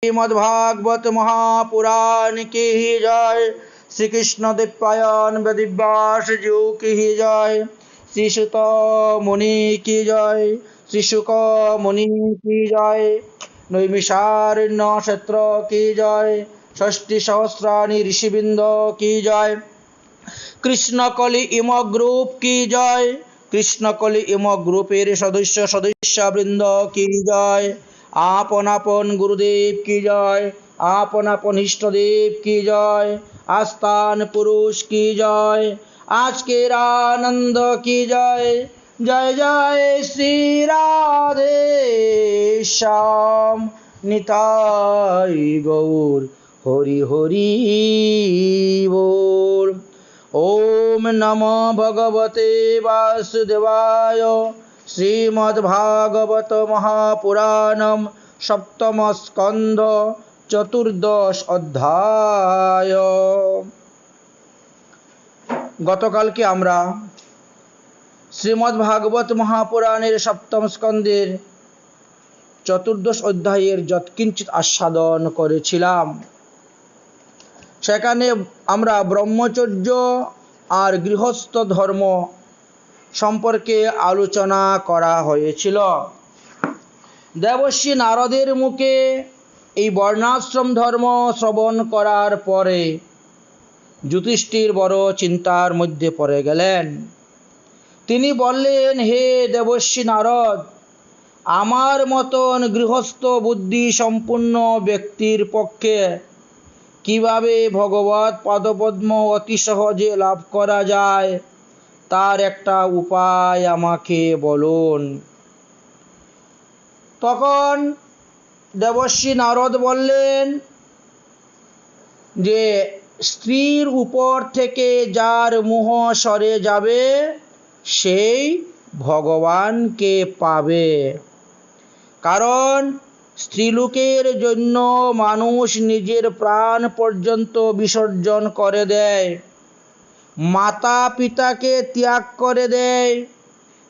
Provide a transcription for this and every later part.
श्रीमद्भागवत महापुराण की जय। श्री कृष्ण दिव्यान वेदव्यास जी की जय। श्री सुत मुनि की जय। श्री शुक मुनि की जय। नैमिषारण्य क्षेत्र की जय। षष्टि सहस्राणि ऋषिवृंद की जय। कृष्ण कलि इम ग्रुप की जय। कृष्ण कलि इम ग्रुपेर सदस्य सदस्य वृंद की जय। आपन आपन गुरुदेव की जय। आपन आपन इष्टदेव की जय। आस्थान पुरुष की जय। आज के आनंद की जय। जय जय श्री राधे श्याम निताय गौर हरि हरि बोल। ओम नमो भगवते वासुदेवाय। श्रीमद्भागवत महापुराणम सप्तम स्कंद चतुर्दश अध्याय। गतकालके आमरा श्रीमद्भागवत महापुराणेर सप्तम स्कंदेर चतुर्दश अध्यायेर यत्किंचित आस्वादन करेछिलाम। सेखाने आमरा ब्रह्मचर्य और गृहस्थ धर्म सम्पर्के आलोचना करा हयेछिल। देवर्षि नारदेर मुखे এই বর্ণাশ্রম ধর্ম শ্রবণ করার পরে যুধিষ্ঠির বড় চিন্তার মধ্যে পড়ে গেলেন। তিনি বললেন, হে দেবর্ষি নারদ, আমার মতন গৃহস্থ বুদ্ধি সম্পন্ন ব্যক্তির পক্ষে কিভাবে ভগবত পাদপদ্ম অতি সহজে লাভ করা যায় তার একটা উপায় আমাকে বলুন। তখন দেবর্ষি নারদ বললেন যে স্ত্রীর উপর থেকে যার মোহ সরে যাবে সেই ভগবানকে পাবে। কারণ স্ত্রীলোকের জন্য মানুষ নিজের প্রাণ পর্যন্ত বিসর্জন করে দেয়, মাতা পিতাকে ত্যাগ করে দেয়,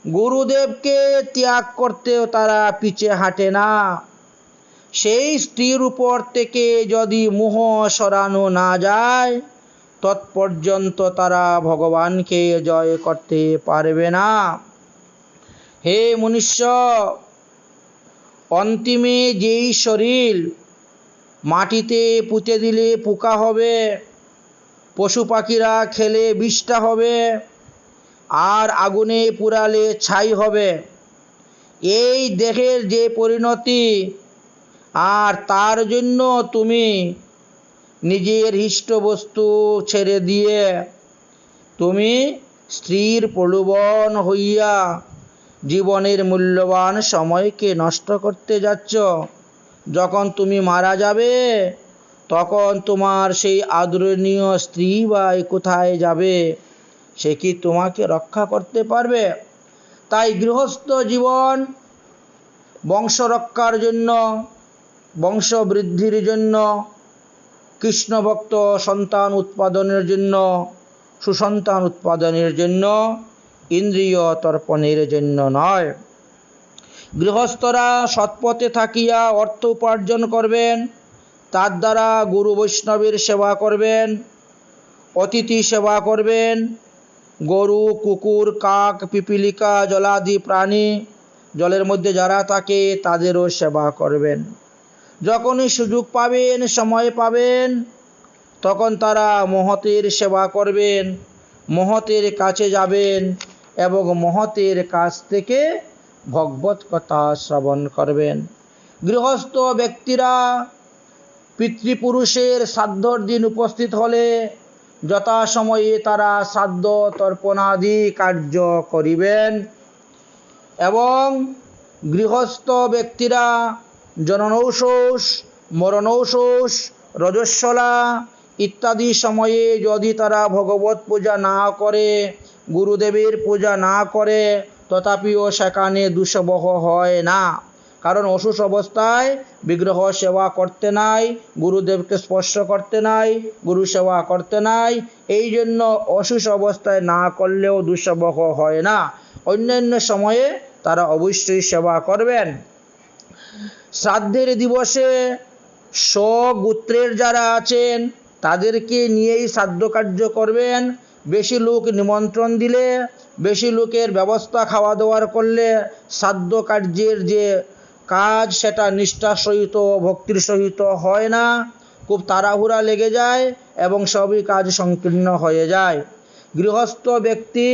গুরুদেবকে ত্যাগ করতেও তারা পিছে হাঁটে না। সেই স্ত্রীর উপর থেকে যদি মোহ সরানো না যায় তৎপর্যন্ত তারা ভগবানকে জয় করতে পারবে না। হে মনুষ্য, অন্তিমে যেই শরীর মাটিতে পুঁতে দিলে পোকা হবে, পশু পাখিরা খেলে বিষ্ঠা হবে, আর আগুনে পুড়ালে ছাই হবে, এই দেহের যে পরিণতি, আর তার জন্য তুমি নিজের ইষ্ট বস্তু ছেড়ে দিয়ে তুমি স্ত্রীর প্রলোভন হইয়া জীবনের মূল্যবান সময়কে নষ্ট করতে যাচ্ছ। যখন তুমি মারা যাবে তখন তোমার সেই আদরণীয় স্ত্রী বা কোথায় যাবে? সে কি তোমাকে রক্ষা করতে পারবে? তাই গৃহস্থ জীবন বংশ রক্ষার জন্য, বংশ বৃদ্ধির জন্য, কৃষ্ণ ভক্ত সন্তান উৎপাদনের জন্য, সুসন্তান উৎপাদনের জন্য, ইন্দ্রিয় তর্পণের জন্য নয়। গৃহস্থরা সৎপথে থাকিয়া অর্থ উপার্জন করবেন, তার দ্বারা গুরু বৈষ্ণবের সেবা করবেন, অতিথি সেবা করবেন, গরু, কুকুর, কাক, পিপিলিকা, জলাদি প্রাণী, জলের মধ্যে যারা থাকে তাদেরও সেবা করবেন। যখনই সুযোগ পাবেন, সময় পাবেন, তখন তারা মহতের সেবা করবেন, মহতের কাছে যাবেন এবং মহতের কাছ থেকে ভগবত কথা শ্রবণ করবেন। গৃহস্থ ব্যক্তিরা পিতৃপুরুষের শ্রাদ্ধর দিন উপস্থিত হলে যথাসময়ে তারা শ্রাদ্ধ তর্পণাদি কার্য করিবেন এবং গৃহস্থ ব্যক্তিরা জননৌষস, মরণৌষস, রজস্বলা ইত্যাদি সময়ে যদি তারা ভগবত পূজা না করে, গুরুদেবের পূজা না করে, তথাপিও সেখানে দুঃসবহ হয় না। কারণ অসুষ অবস্থায় বিগ্রহ সেবা করতে নাই, গুরুদেবকে স্পর্শ করতে নাই, গুরু সেবা করতে নাই। এই জন্য অসুষ অবস্থায় না করলেও দুঃসবহ হয় না। অন্যান্য সময়ে তারা অবশ্যই সেবা করবেন। শ্রাদ্ধের দিবসে স্বগোত্রের যারা আছেন তাদেরকে নিয়েই শ্রাদ্ধ কার্য করবেন। বেশি লোক নিমন্ত্রণ দিলে, বেশি লোকের ব্যবস্থা খাওয়া দাওয়ার করলে শ্রাদ্ধ কার্যের যে কাজ সেটা নিষ্ঠার সহিত ভক্তির সহিত হয় না, খুব তাড়াহুড়া লেগে যায় এবং সবই কাজ সংকীর্ণ হয়ে যায়। গৃহস্থ ব্যক্তি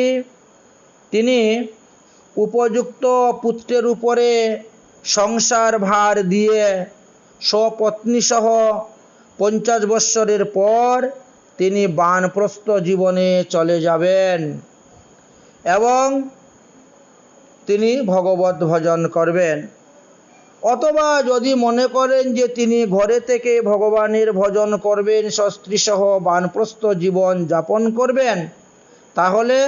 তিনি উপযুক্ত পুত্রের উপরে সংসার ভার দিয়ে স্বপত্নীসহ 50 বৎসরের পর তিনি বানপ্রস্থ জীবনে চলে যাবেন এবং তিনি ভগবত ভজন করবেন। অথবা যদি মনে করেন যে তিনি ঘরে থেকে ভগবানের ভজন করবেন, স্ত্রীসহ বানপ্রস্থ জীবন যাপন করবেন, তাহলে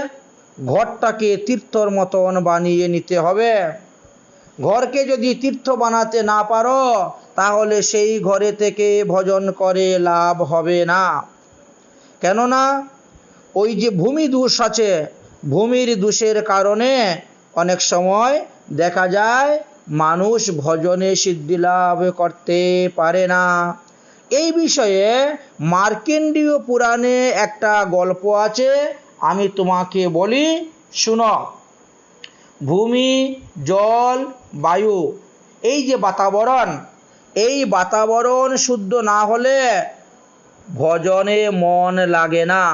ঘরটাকে তীর্থর মতন বানিয়ে নিতে হবে। ঘরকে যদি তীর্থ বানাতে না পারো তাহলে সেই ঘরে থেকে ভজন করে লাভ হবে না। কেননা ওই যে ভূমি দোষ আছে, ভূমির দোষের কারণে অনেক সময় দেখা যায় মানুষ ভজনে সিদ্ধি লাভ করতে পারে না। এই বিষয়ে মার্কেন্ডীয় পুরাণে একটা গল্প আছে, আমি তোমাকে বলি, শুনো। ভূমি, জল, বায়ু, এই যে বাতাবরণ, এই বাতাবরণ শুদ্ধ না হলে ভজনে মন লাগে না।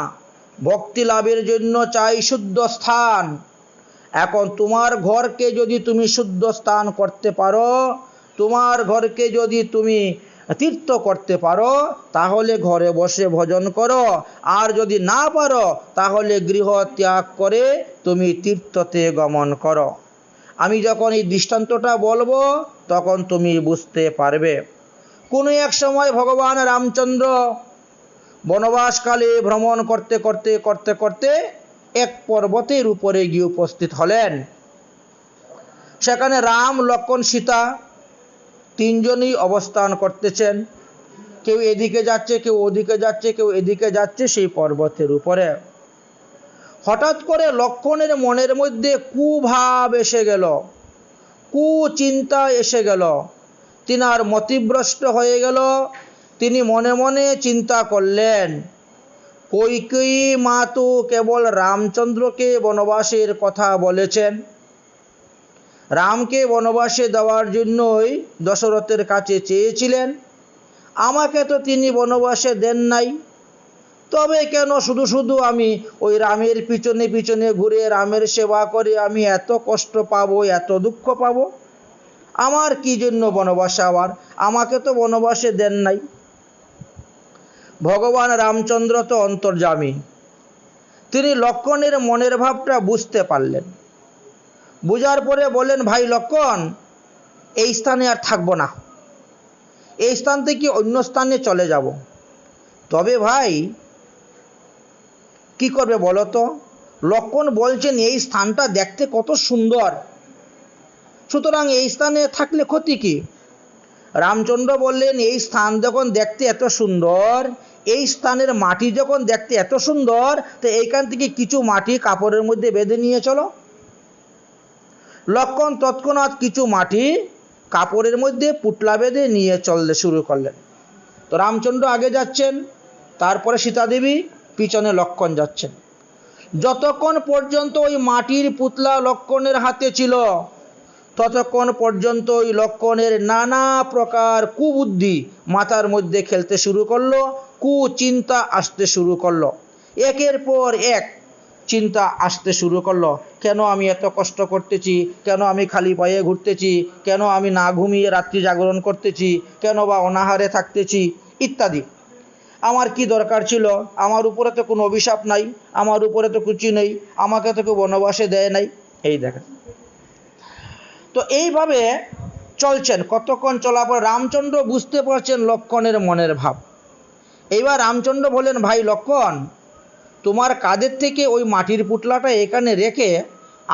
ভক্তি লাভের জন্য চাই শুদ্ধ স্থান। এখন তোমার ঘরকে যদি তুমি শুদ্ধ স্থান করতে পারো, তোমার ঘরকে যদি তুমি তীর্থ করতে পারো, তাহলে ঘরে বসে ভজন করো। আর যদি না পারো তাহলে গৃহ ত্যাগ করে তুমি তীর্থতে গমন করো। আমি যখন এই দৃষ্টান্তটা বলবো তখন তুমি বুঝতে পারবে। কোনো এক সময় ভগবান রামচন্দ্র বনবাসকালে ভ্রমণ করতে করতে করতে করতে এক পর্বতের উপরে গিয়ে উপস্থিত হলেন। সেখানে রাম, লক্ষ্মণ, সীতা তিনজনই অবস্থান করতেছেন। কেউ এদিকে যাচ্ছে, কেউ ওদিকে যাচ্ছে, কেউ এদিকে যাচ্ছে সেই পর্বতের উপরে। হঠাৎ করে লক্ষ্মণের মনের মধ্যে কুভাব এসে গেল, কুচিন্তা এসে গেল, তিনার মতিভ্রষ্ট হয়ে গেল। তিনি মনে মনে চিন্তা করলেন, কইকেয়ী মা তো কেবল রামচন্দ্রকে বনবাসের কথা বলেছেন, রামকে বনবাসে দেওয়ার জন্যই দশরথের কাছে চেয়েছিলেন, আমাকে তো তিনি বনবাসে দেন নাই। তবে কেন শুধু শুধু আমি ওই রামের পিছনে পিছনে ঘুরে রামের সেবা করে আমি এত কষ্ট পাবো, এত দুঃখ পাবো? আমার কি জন্য বনবাসে আবার? আমাকে তো বনবাসে দেন নাই। ভগবান রামচন্দ্র তো অন্তর্যামী, তিনি লক্ষ্মণের মনের ভাবটা বুঝতে পারলেন। বুঝার পরে বলেন, ভাই লক্ষ্মণ, এই স্থানে আর থাকবো না, এই স্থান থেকে অন্য স্থানে চলে যাব। তবে ভাই কি করবে বলো তো? লক্ষ্মণ বলছেন এই স্থানটা দেখতে কত সুন্দর, সুতরাং এই স্থানে থাকলে ক্ষতি কি? রামচন্দ্র বললেন, এই স্থান যখন দেখতে এত সুন্দর, এই স্থানের মাটি যখন দেখতে এত সুন্দর, তো এইখান থেকে কিছু মাটি কাপড়ের মধ্যে বেঁধে নিয়ে চলো। লক্ষ্মণ তৎক্ষণাৎ কিছু মাটি কাপড়ের মধ্যে পুটলা বেঁধে নিয়ে চলতে শুরু করলেন। তো রামচন্দ্র আগে যাচ্ছেন, তারপরে সীতা দেবী, পিছনে লক্ষ্মণ যাচ্ছেন। যতক্ষণ পর্যন্ত ওই মাটির পুতলা লক্ষ্মণের হাতে ছিল ততক্ষণ পর্যন্ত ওই লক্ষ্মণের নানা প্রকার কুবুদ্ধি মাথার মধ্যে খেলতে শুরু করলো, কুচিন্তা আসতে শুরু করলো। একের পর এক চিন্তা আসতে শুরু করলো, কেন আমি এত কষ্ট করতেছি, কেন আমি খালি পায়ে ঘুরতেছি, কেন আমি না ঘুমিয়ে রাত্রি জাগরণ করতেছি, কেন বা অনাহারে থাকতেছি ইত্যাদি। আমার কি দরকার ছিল? আমার উপরে তো কোনো অভিশাপ নাই, আমার উপরে তো কিছু নেই, আমাকে তো কেউ বনবাসে দেয় নাই। এই দেখেন, তো এইভাবে চলছেন। কতক্ষণ চলার পর রামচন্দ্র বুঝতে পারছেন লক্ষ্মণের মনের ভাব। এইবার রামচন্দ্র বলেন, ভাই লক্ষ্মণ, তোমার কাঁধের থেকে ওই মাটির পুটলাটা এখানে রেখে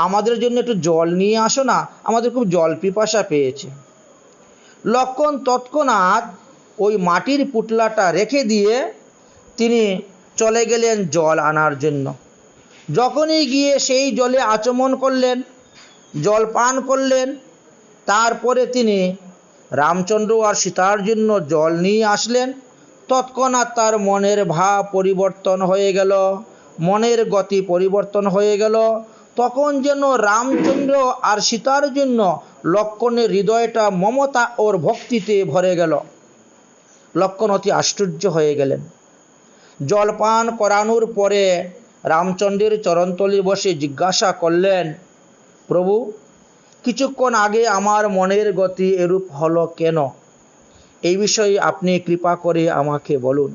আমাদের জন্য একটু জল নিয়ে আসো না, আমাদের খুব জল পিপাসা পেয়েছে। লক্ষ্মণ তৎক্ষণাৎ ওই মাটির পুটলাটা রেখে দিয়ে তিনি চলে গেলেন জল আনার জন্য। যখনই গিয়ে সেই জলে আচমন করলেন, জল পান করলেন, তারপরে তিনি রামচন্দ্র আর সীতার জন্য জল নিয়ে আসলেন। তৎক্ষণাৎ তার মনের ভাব পরিবর্তন হয়ে গেল, মনের গতি পরিবর্তন হয়ে গেল। তখন যেন রামচন্দ্র আর সীতার জন্য লক্ষ্মণের হৃদয়টা মমতা ওর ভক্তিতে ভরে গেল। লক্ষ্মণ অতি আশ্চর্য হয়ে গেলেন। জলপান করানোর পরে রামচন্দ্রের চরণতলে বসে জিজ্ঞাসা করলেন, প্রভু, কিছুক্ষণ আগে আমার মনের গতি এরূপ হলো কেন? এই বিষয়ে আপনি কৃপা করে আমাকে বলুন।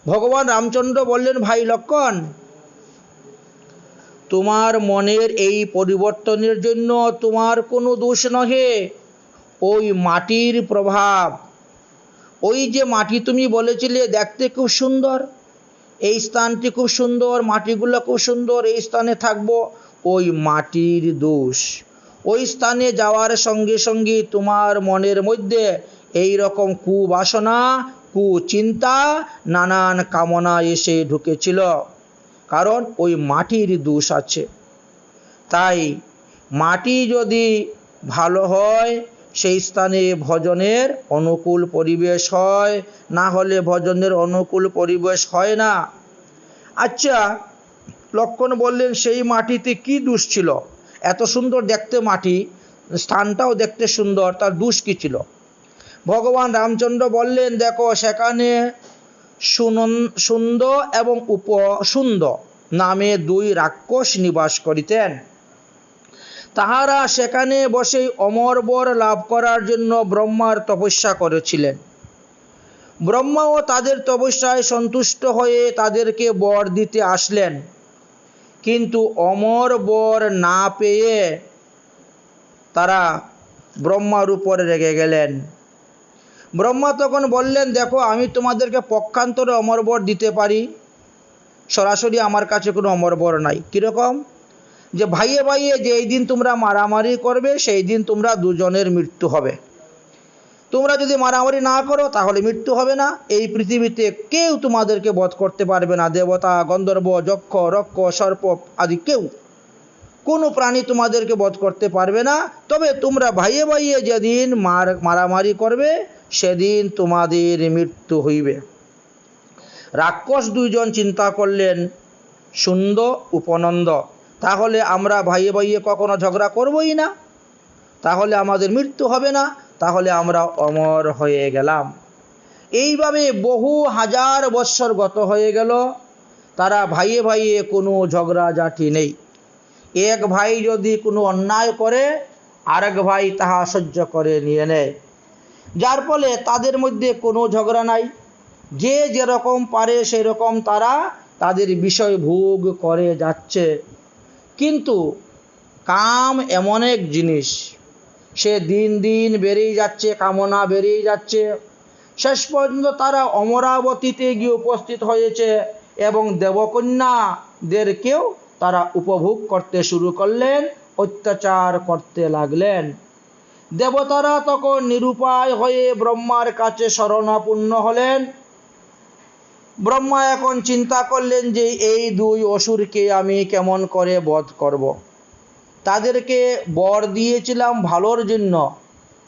ভগবান রামচন্দ্র বললেন, ভাই লক্ষ্মণ, তোমার মনের এই পরিবর্তনের জন্য তোমার কোনো দোষ নহে, ওই মাটির প্রভাব। ওই যে মাটি তুমি বলেছিলে দেখতে খুব সুন্দর, এই স্থানটি খুব সুন্দর, মাটিগুলো খুব সুন্দর, এই স্থানে থাকবো, ওই মাটির দোষ। ওই স্থানে যাওয়ার সঙ্গে সঙ্গে তোমার মনের মধ্যে এই রকম কুবাসনা, কুচিন্তা, নানান কামনা এসে ঢুকেছিল, কারণ ওই মাটির দোষ আছে। তাই মাটি যদি ভালো হয় সেই স্থানে ভজনের অনুকূল পরিবেশ হয়, না হলে ভজনের অনুকূল পরিবেশ হয় না। আচ্ছা, লক্ষ্মণ বললেন, সেই মাটিতে কি দোষ ছিল? এত সুন্দর দেখতে মাটি, স্থানটাও দেখতে সুন্দর, তার দোষ কি ছিল? ভগবান রামচন্দ্র বললেন, দেখো, সেখানে সুন্দ এবং উপসুন্দ নামে দুই রাক্ষস নিবাস করিতেন। তাহারা সেখানে বসেই অমর বর লাভ করার জন্য ব্রহ্মার তপস্যা করেছিলেন। ব্রহ্মাও তাদের তপস্যায় সন্তুষ্ট হয়ে তাদেরকে বর দিতে আসলেন, কিন্তু অমর বর না পেয়ে তারা ব্রহ্মার উপর রেগে গেলেন। ব্রহ্মা তখন বললেন, দেখো, আমি তোমাদেরকে পক্ষান্তরে অমর বর দিতে পারি, সরাসরি আমার কাছে কোনো অমর বর নাই। কীরকম? যে ভাইয়ে ভাইয়ে যেই দিন তোমরা মারামারি করবে সেই দিন তোমরা দুজনের মৃত্যু হবে। তোমরা যদি মারামারি না করো তাহলে মৃত্যু হবে না। এই পৃথিবীতে কেউ তোমাদেরকে বধ করতে পারবে না, দেবতা, গন্ধর্ব, যক্ষ, রক্ষ, সর্প আদি কেউ, কোনো প্রাণী তোমাদেরকে বধ করতে পারবে না। তবে তোমরা ভাইয়ে ভাইয়ে যেদিন মারামারি করবে সেদিন তোমাদের মৃত্যু হইবে। রাক্ষস দুইজন চিন্তা করলেন, সুন্দ, উপনন্দ, তাহলে আমরা ভাইয়ে ভাইয়ে কখনো ঝগড়া করবই না, তাহলে আমাদের মৃত্যু হবে না, তাহলে আমরা অমর হয়ে গেলাম। এইভাবে বহু হাজার বৎসর গত হয়ে গেল, তারা ভাইয়ে ভাইয়ে কোনো ঝগড়াঝাটি নেই। এক ভাই যদি কোনো অন্যায় করে আরেক ভাই তাহা সহ্য করে নিয়ে নেয়, যার ফলে তাদের মধ্যে কোনো ঝগড়া নাই। যে যেরকম পারে সেরকম তারা তাদের বিষয় ভোগ করে যাচ্ছে। কিন্তু কাম এমন এক জিনিস, সে দিন দিন বেড়েই যাচ্ছে, কামনা বেড়েই যাচ্ছে। শেষ পর্যন্ত তারা অমরাবতীতে গিয়ে উপস্থিত হয়েছে এবং দেবকন্যাদেরকেও তারা উপভোগ করতে শুরু করলেন, অত্যাচার করতে লাগলেন। দেবতারা তখন নিরুপায় হয়ে ব্রহ্মার কাছে শরণাপন্ন হলেন। ব্রহ্মা এখন চিন্তা করলেন যে এই দুই অসুরকে আমি কেমন করে বধ করব। তাদেরকে বর দিয়েছিলাম ভালোর জন্য,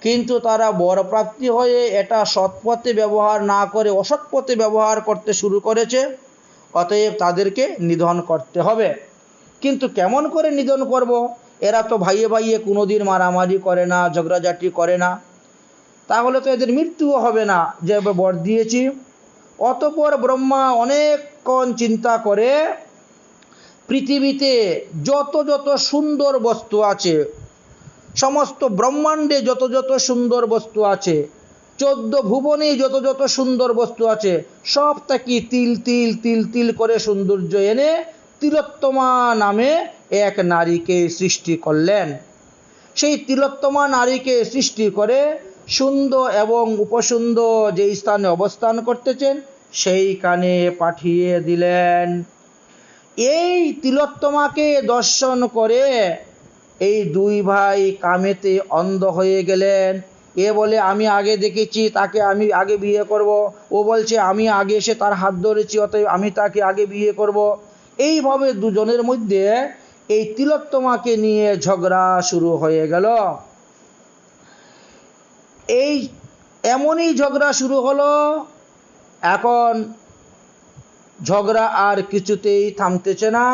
কিন্তু তারা বর প্রাপ্তি হয়ে এটা সৎপথে ব্যবহার না করে অসৎ পথে ব্যবহার করতে শুরু করেছে। অতএব তাদেরকে নিধন করতে হবে। কিন্তু কেমন করে নিধন করব? এরা তো ভাইয়ে ভাইয়ে কোনোদিন মারামারি করে না, ঝগড়াঝাটি করে না, তাহলে তো এদের মৃত্যুও হবে না যে বর দিয়েছি। অতঃপর ব্রহ্মা অনেকক্ষণ চিন্তা করে পৃথিবীতে যত যত সুন্দর বস্তু আছে, সমস্ত ব্রহ্মাণ্ডে যত যত সুন্দর বস্তু আছে, 14 ভুবনে যত যত সুন্দর বস্তু আছে, সব থেকে তিল তিল তিল তিল করে সৌন্দর্য এনে তিলোত্তমা নামে এক নারীকে সৃষ্টি করলেন। সেই তিলোত্তমা নারীকে সৃষ্টি করে সুন্দর এবং উপসুন্দর যে স্থানে অবস্থান করতেছেন সেইখানে পাঠিয়ে দিলেন। এই তিলোত্তমাকে দর্শন করে এই দুই ভাই কামেতে অন্ধ হয়ে গেলেন। এ বলে আমি আগে দেখেছি, তাকে আমি আগে বিয়ে করব। ও বলছে আমি আগে এসে তার হাত ধরেছি, অতএব আমি তাকে আগে বিয়ে করব। এইভাবে দুজনের মধ্যে এই তিলোত্তমাকে নিয়ে ঝগড়া শুরু হয়ে গেল। এই এমনই ঝগড়া শুরু হলো। এখন ঝগড়া আর কিছুতেই থামতেছে না।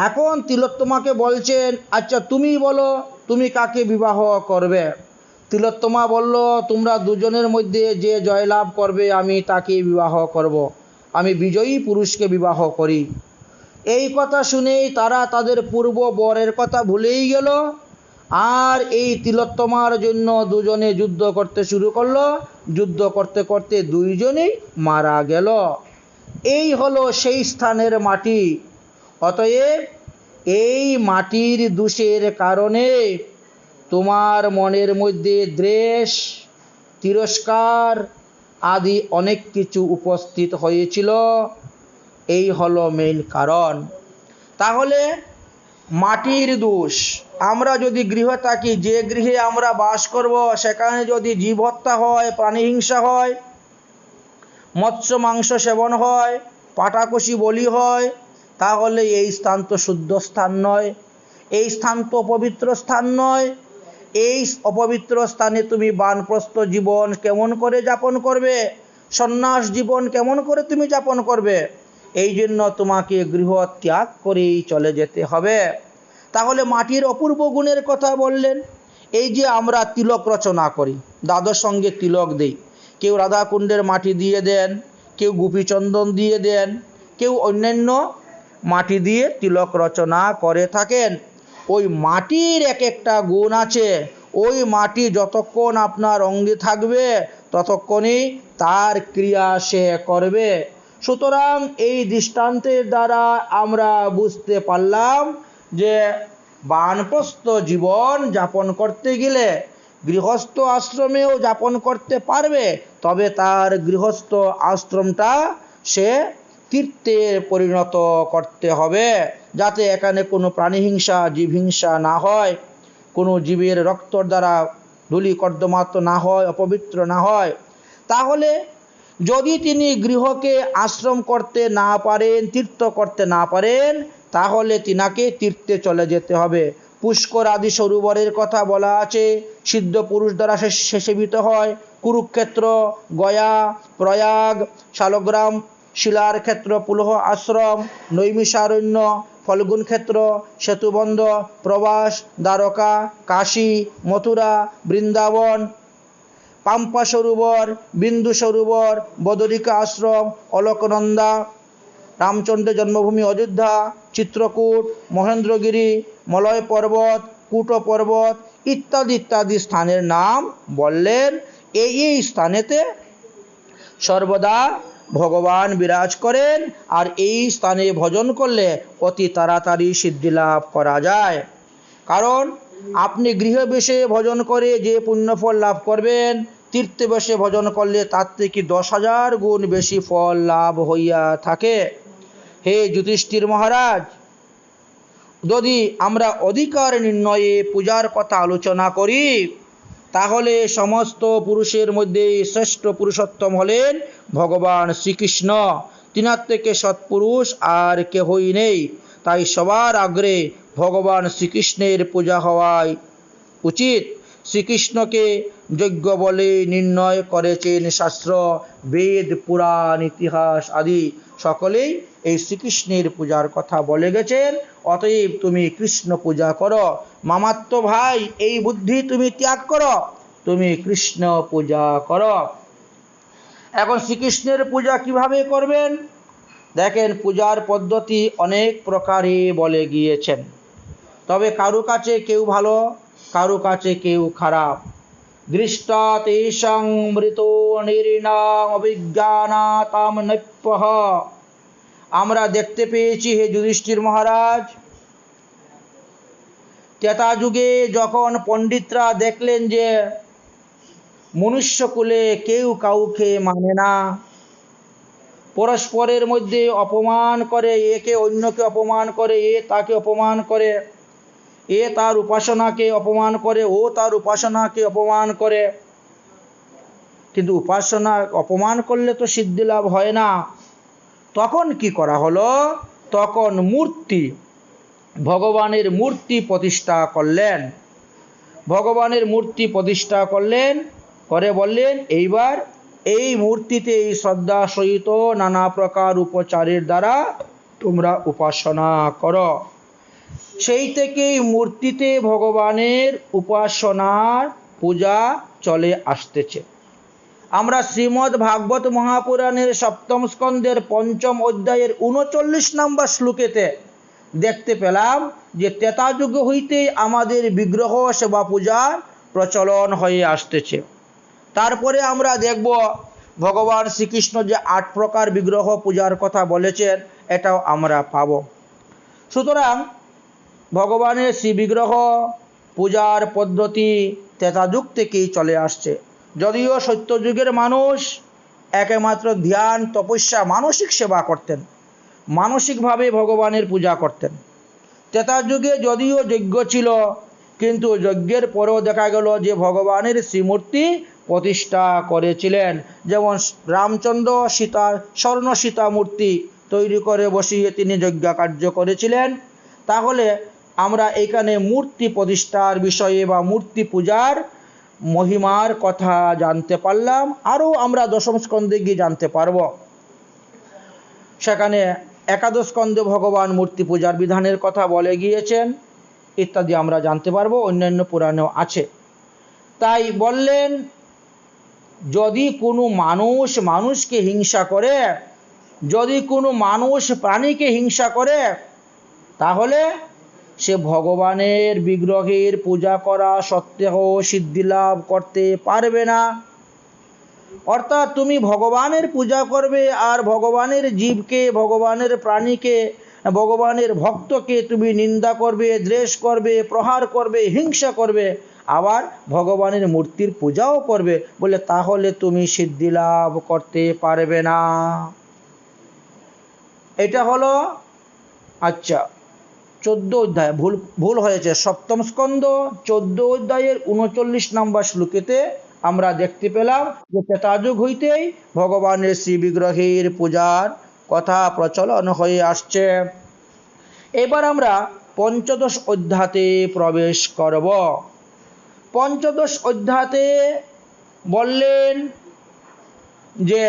এখন তিলোত্তমাকে বলছেন, আচ্ছা তুমি বলো তুমি কাকে বিবাহ করবে। তিলোত্তমা বলল, তোমরা দুজনের মধ্যে যে জয়লাভ করবে আমি তাকে বিবাহ করব, আমি বিজয়ী পুরুষকে বিবাহ করি। এই কথা শুনেই তারা তাদের পূর্ব বরের কথা ভুলেই গেল, আর এই তিলোত্তমার জন্য দুজনে যুদ্ধ করতে শুরু করলো। যুদ্ধ করতে করতে দুইজনেই মারা গেল। এই হলো সেই স্থানের মাটি। অতএব এই মাটির দোষের কারণে তোমার মনের মধ্যে দ্বেষ, তিরস্কার আদি অনেক কিছু উপস্থিত হয়েছিল। এই হলো মেইন কারণ। তাহলে মাটির দোষ, আমরা যদি গৃহে থাকি, যে গৃহে আমরা বাস করব সেখানে যদি জীব হত্যা হয়, প্রাণীহিংসা হয়, মৎস্য মাংস সেবন হয়, পাটাকষি বলি হয়, তাহলে এই স্থান তো শুদ্ধ স্থান নয়, এই স্থান তো পবিত্র স্থান নয়। এই অপবিত্র স্থানে তুমি বানপ্রস্থ জীবন কেমন করে যাপন করবে, সন্ন্যাস জীবন কেমন করে তুমি যাপন করবে। এই জন্য তোমাকে গৃহ ত্যাগ করেই চলে যেতে হবে। তাহলে মাটির অপূর্ব গুণের কথা বললেন। এই যে আমরা তিলক রচনা করি, দাদর সঙ্গে তিলক দেই, কেউ রাধাকুণ্ডের মাটি দিয়ে দেন, কেউ গোপীচন্দন দিয়ে দেন, কেউ অন্যান্য মাটি দিয়ে তিলক রচনা করে থাকেন। ওই মাটির এক একটা গুণ আছে। ওই মাটি যতক্ষণ আপনার অঙ্গে থাকবে ততক্ষণই তার ক্রিয়া সে করবে। সুতরাং এই দৃষ্টান্তের দ্বারা আমরা বুঝতে পারলাম যে বানপ্রস্থ জীবন যাপন করতে গেলে গৃহস্থ আশ্রমেও যাপন করতে পারবে, তবে তার গৃহস্থ আশ্রমটা সে তীর্থে পরিণত করতে হবে, যাতে এখানে কোনো প্রাণীহিংসা জীবহিংসা না হয়, কোনো জীবের রক্তর দ্বারা ধূলি কর্দমাত্র না হয়, অপবিত্র না হয়। তাহলে যদি তিনি গৃহকে আশ্রম করতে না পারেন, তীর্থ করতে না পারেন, তাহলে তিনাকে তীর্থে চলে যেতে হবে। পুষ্কর আদি সরোবরের কথা বলা আছে, সিদ্ধ পুরুষ দ্বারা সে সেবিত হয়। কুরুক্ষেত্র, গয়া, প্রয়াগ, শালগ্রাম, শিলার ক্ষেত্র, পুলহ আশ্রম, নৈমিষারণ্য, ফল্গুন ক্ষেত্র, সেতুবন্ধ, প্রবাস, দ্বারকা, কাশী, মথুরা, বৃন্দাবন, পাম্পা সরোবর, বিন্দু সরোবর, বদরিকা আশ্রম, অলকনন্দা, রামচন্দ্রের জন্মভূমি অযোধ্যা, চিত্রকূট, মহেন্দ্রগিরি, মলয় পর্বত, কূট পর্বত ইত্যাদি ইত্যাদি স্থানের নাম বললেন। এই স্থানেতে সর্বদা ভগবান বিরাজ করেন, আর এই স্থানে ভজন করলে অতি তাড়াতাড়ি সিদ্ধি লাভ করা যায়। কারণ আপনি গৃহ বসে ভজন করে যে পুণ্যফল লাভ করবেন, তীর্থে বসে ভজন করলে তার থেকে 10,000 গুণ বেশি ফল লাভ হইয়া থাকে। হে যুধিষ্ঠির মহারাজ, যদি আমরা অধিকার নির্ণয়ে পূজার কথা আলোচনা করি, তাহলে সমস্ত পুরুষের মধ্যে শ্রেষ্ঠ পুরুষোত্তম হলেন ভগবান শ্রীকৃষ্ণ। তিনার থেকে সৎপুরুষ আর কেহই নেই। তাই সবার আগ্রে ভগবান শ্রীকৃষ্ণের পূজা হওয়াই উচিত। শ্রীকৃষ্ণকে যজ্ঞ বলে নির্ণয় করেছেন শাস্ত্র, বেদ, পুরাণ, ইতিহাস আদি সকলেই এই শ্রীকৃষ্ণের পূজার কথা বলে গেছেন। অতএব তুমি কৃষ্ণ পূজা করো। মামাত্ম ভাই, এই বুদ্ধি তুমি ত্যাগ করো, তুমি কৃষ্ণ পূজা করো। এখন শ্রীকৃষ্ণের পূজা কিভাবে করবেন দেখেন। পূজার পদ্ধতি অনেক প্রকারে বলে গিয়েছেন, তবে কারু কাছে কেউ ভালো, কারু কাছে কেউ খারাপ। দৃষ্টা তেষাং মৃত নির্ণাম অভিজ্ঞানাতাম নৈপ্যহ। আমরা দেখতে পেয়েছি হে যুধিষ্ঠির মহারাজ, ত্রেতা যুগে যখন পণ্ডিতরা দেখলেন যে মনুষ্যকুলে কেউ কাউকে মানে না, পরস্পরের মধ্যে অপমান করে, একে অন্যকে অপমান করে, এ তাকে অপমান করে, এ তার উপাসনাকে অপমান করে, ও তার উপাসনাকে অপমান করে, কিন্তু উপাসনা অপমান করলে তো সিদ্ধি লাভ হয় না। তখন কি করা হলো, তখন মূর্তি, ভগবানের মূর্তি প্রতিষ্ঠা করলেন। ভগবানের মূর্তি প্রতিষ্ঠা করলেন। করে বললেন, এইবার এই মূর্তিতে এই শ্রদ্ধা সহিত নানা প্রকার উপচারের দ্বারা তোমরা উপাসনা করো। সেই থেকেই মূর্তিতে ভগবানের উপাসনার পূজা চলে আসতেছে। আমরা শ্রীমদ্ ভাগবত মহাপুরাণের সপ্তম স্কন্ধের পঞ্চম অধ্যায়ের ৩৯ নম্বর শ্লোকেতে দেখতে পেলাম যে ত্রেতা যুগ হইতেই আমাদের বিগ্রহ সেবা পূজার প্রচলন হয়ে আসতেছে। তারপরে আমরা দেখব ভগবান শ্রীকৃষ্ণ যে ৮ প্রকার বিগ্রহ পূজার কথা বলেছেন, এটাও আমরা পাব। সুতরাং ভগবানের শ্রী বিগ্রহ পূজার পদ্ধতি ত্রেতা যুগ থেকেই চলে আসছে। যদিও সত্যযুগের মানুষ একমাত্র ধ্যান তপস্যা মানসিক সেবা করতেন, মানসিকভাবে ভগবানের পূজা করতেন। ত্রেতা যুগে যদিও যজ্ঞ ছিল, কিন্তু যজ্ঞের পরেও দেখা গেল যে ভগবানের শ্রীমূর্তি প্রতিষ্ঠা করেছিলেন। যেমন রামচন্দ্র সীতার স্বর্ণ সীতা মূর্তি তৈরি করে বসিয়ে তিনি যজ্ঞ কার্য করেছিলেন। তাহলে আমরা এখানে মূর্তি প্রতিষ্ঠার বিষয়ে বা মূর্তি পূজার মহিমার কথা জানতে পারলাম। আরও আমরা দশম স্কন্ধে গিয়ে জানতে পারব। সেখানে একাদশ স্কন্ধে ভগবান মূর্তি পূজার বিধানের কথা বলে গিয়েছেন ইত্যাদি আমরা জানতে পারব, অন্যান্য পুরাণেও আছে। তাই বললেন, যদি কোনো মানুষ মানুষকে হিংসা করে, যদি কোনো মানুষ প্রাণীকে হিংসা করে, তাহলে সে ভগবানের বিগ্রহের পূজা করা সত্ত্বেও সিদ্ধি লাভ করতে পারবে না। অর্থাৎ তুমি ভগবানের পূজা করবে আর ভগবানের জীবকে, ভগবানের প্রাণীকে, ভগবানের ভক্তকে তুমি নিন্দা করবে, দ্বেষ করবে, প্রহার করবে, হিংসা করবে, আবার ভগবানের মূর্তির পূজাও করবে, বলে তাহলে তুমি সিদ্ধি লাভ করতে পারবে না। এটা হলো 14 অধ্যায়, ভুল হয়েছে, সপ্তম স্কন্ধ 14 অধ্যায়ের 39 নম্বর শ্লোকেতে আমরা দেখতে পেলাম যে ত্রেতা যুগ হইতেই ভগবানের শ্রী বিগ্রহের পূজার কথা প্রচলন হয়ে আসছে। এবার আমরা পঞ্চদশ অধ্যায়তে প্রবেশ করব। পঞ্চদশ অধ্যায়তে বললেন যে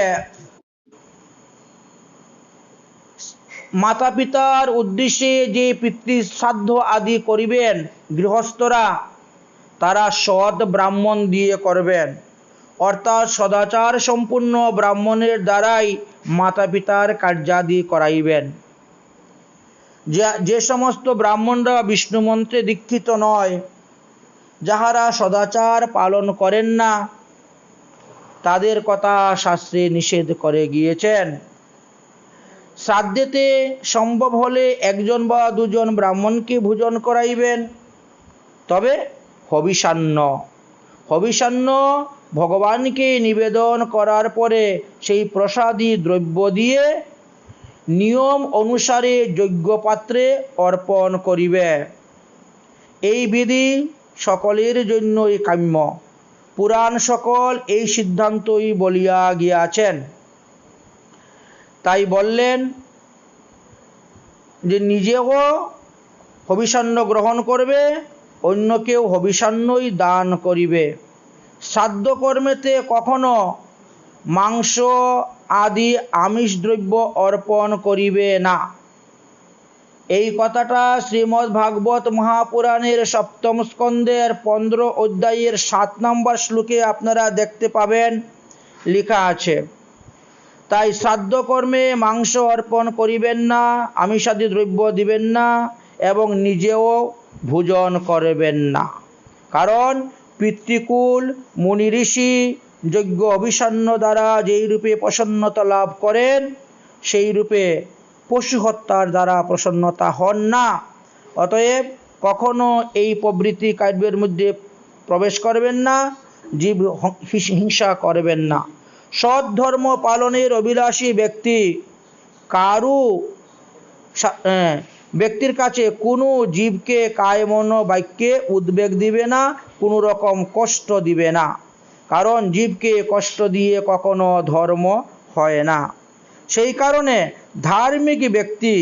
মাতা পিতার উদ্দেশ্যে যে পিতৃশ্রাদ্ধ আদি করিবেন গৃহস্থরা, তারা সৎ ব্রাহ্মণ দিয়ে করবেন। অর্থাৎ সদাচার সম্পূর্ণ ব্রাহ্মণের দ্বারাই মাতা পিতার কার্যাদি করাইবেন। যে সমস্ত ব্রাহ্মণরা বিষ্ণু মন্ত্রে দীক্ষিত নয়, যাহারা সদাচার পালন করেন না, তাদের কথা শাস্ত্রে নিষেধ করে গিয়েছেন। শ্রাদ্ধেতে সম্ভব হলে একজন বা দুজন ব্রাহ্মণকে ভোজন করাইবেন। তবে হবিষান্ন ভগবানকে নিবেদন করার পরে সেই প্রসাদী দ্রব্য দিয়ে নিয়ম অনুসারে যজ্ঞপাত্রে অর্পণ করিবে। এই বিধি সকলের জন্যই কাম্য। পুরাণ সকল এই সিদ্ধান্তই বলিয়া গিয়াছেন। তাই বললেন যে নিজেও হবিষান্ন গ্রহণ করবে, অন্যকেও হবিষান্নই দান করিবে। শ্রাদ্ধ কর্মেতে কখনো মাংস আদি আমিষ দ্রব্য অর্পণ করিবে না। এই কথাটা শ্রীমদ্ ভাগবত মহাপুরাণের সপ্তম স্কন্ধের 15 অধ্যায়ের 7 নম্বর শ্লোকে আপনারা দেখতে পাবেন, লেখা আছে। তাই শ্রাদ্ধ কর্মে মাংস অর্পণ করিবেন না, আমিষাদি দ্রব্য দিবেন না এবং নিজেও ভোজন করবেন না। কারণ পিতৃকুল মুনি ঋষি যজ্ঞ অভিষান্ন দ্বারা যেই রূপে প্রসন্নতা লাভ করেন, সেই রূপে পশু হত্যার দ্বারা প্রসন্নতা হন না। অতএব কখনো এই প্রবৃত্তি কার্যের মধ্যে প্রবেশ করবেন না, জীব হিংসা করবেন না। সৎ ধর্ম পালনের অভিলাষী ব্যক্তির কাছে কোনো জীবকে কায় মন বাক্যে উদ্বেগ দিবে না, কোনো রকম কষ্ট দিবে না। কারণ জীবকে কষ্ট দিয়ে কখনো ধর্ম হয় না। সেই কারণে ধার্মিক ব্যক্তি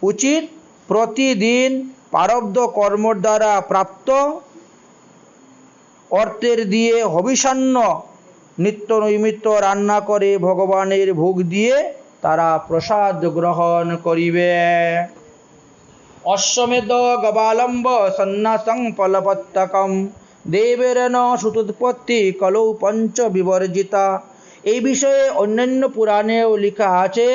উচিত প্রতিদিন প্রারব্ধ কর্মর দ্বারা প্রাপ্ত অর্থের দিয়ে হবিষান্ন নিত্য নৈমিত্য রান্না করে ভগবানের ভোগ দিয়ে তারা প্রসাদ গ্রহণ করিবে। অশ্বমেধ গবালম্ব সন্ন্যাসং ফলপত্তকম দেবেরন সুতোৎপত্তি কলৌ পঞ্চ বিবর্জিতা। এই বিষয়ে অন্যান্য পুরাণেও লেখা আছে।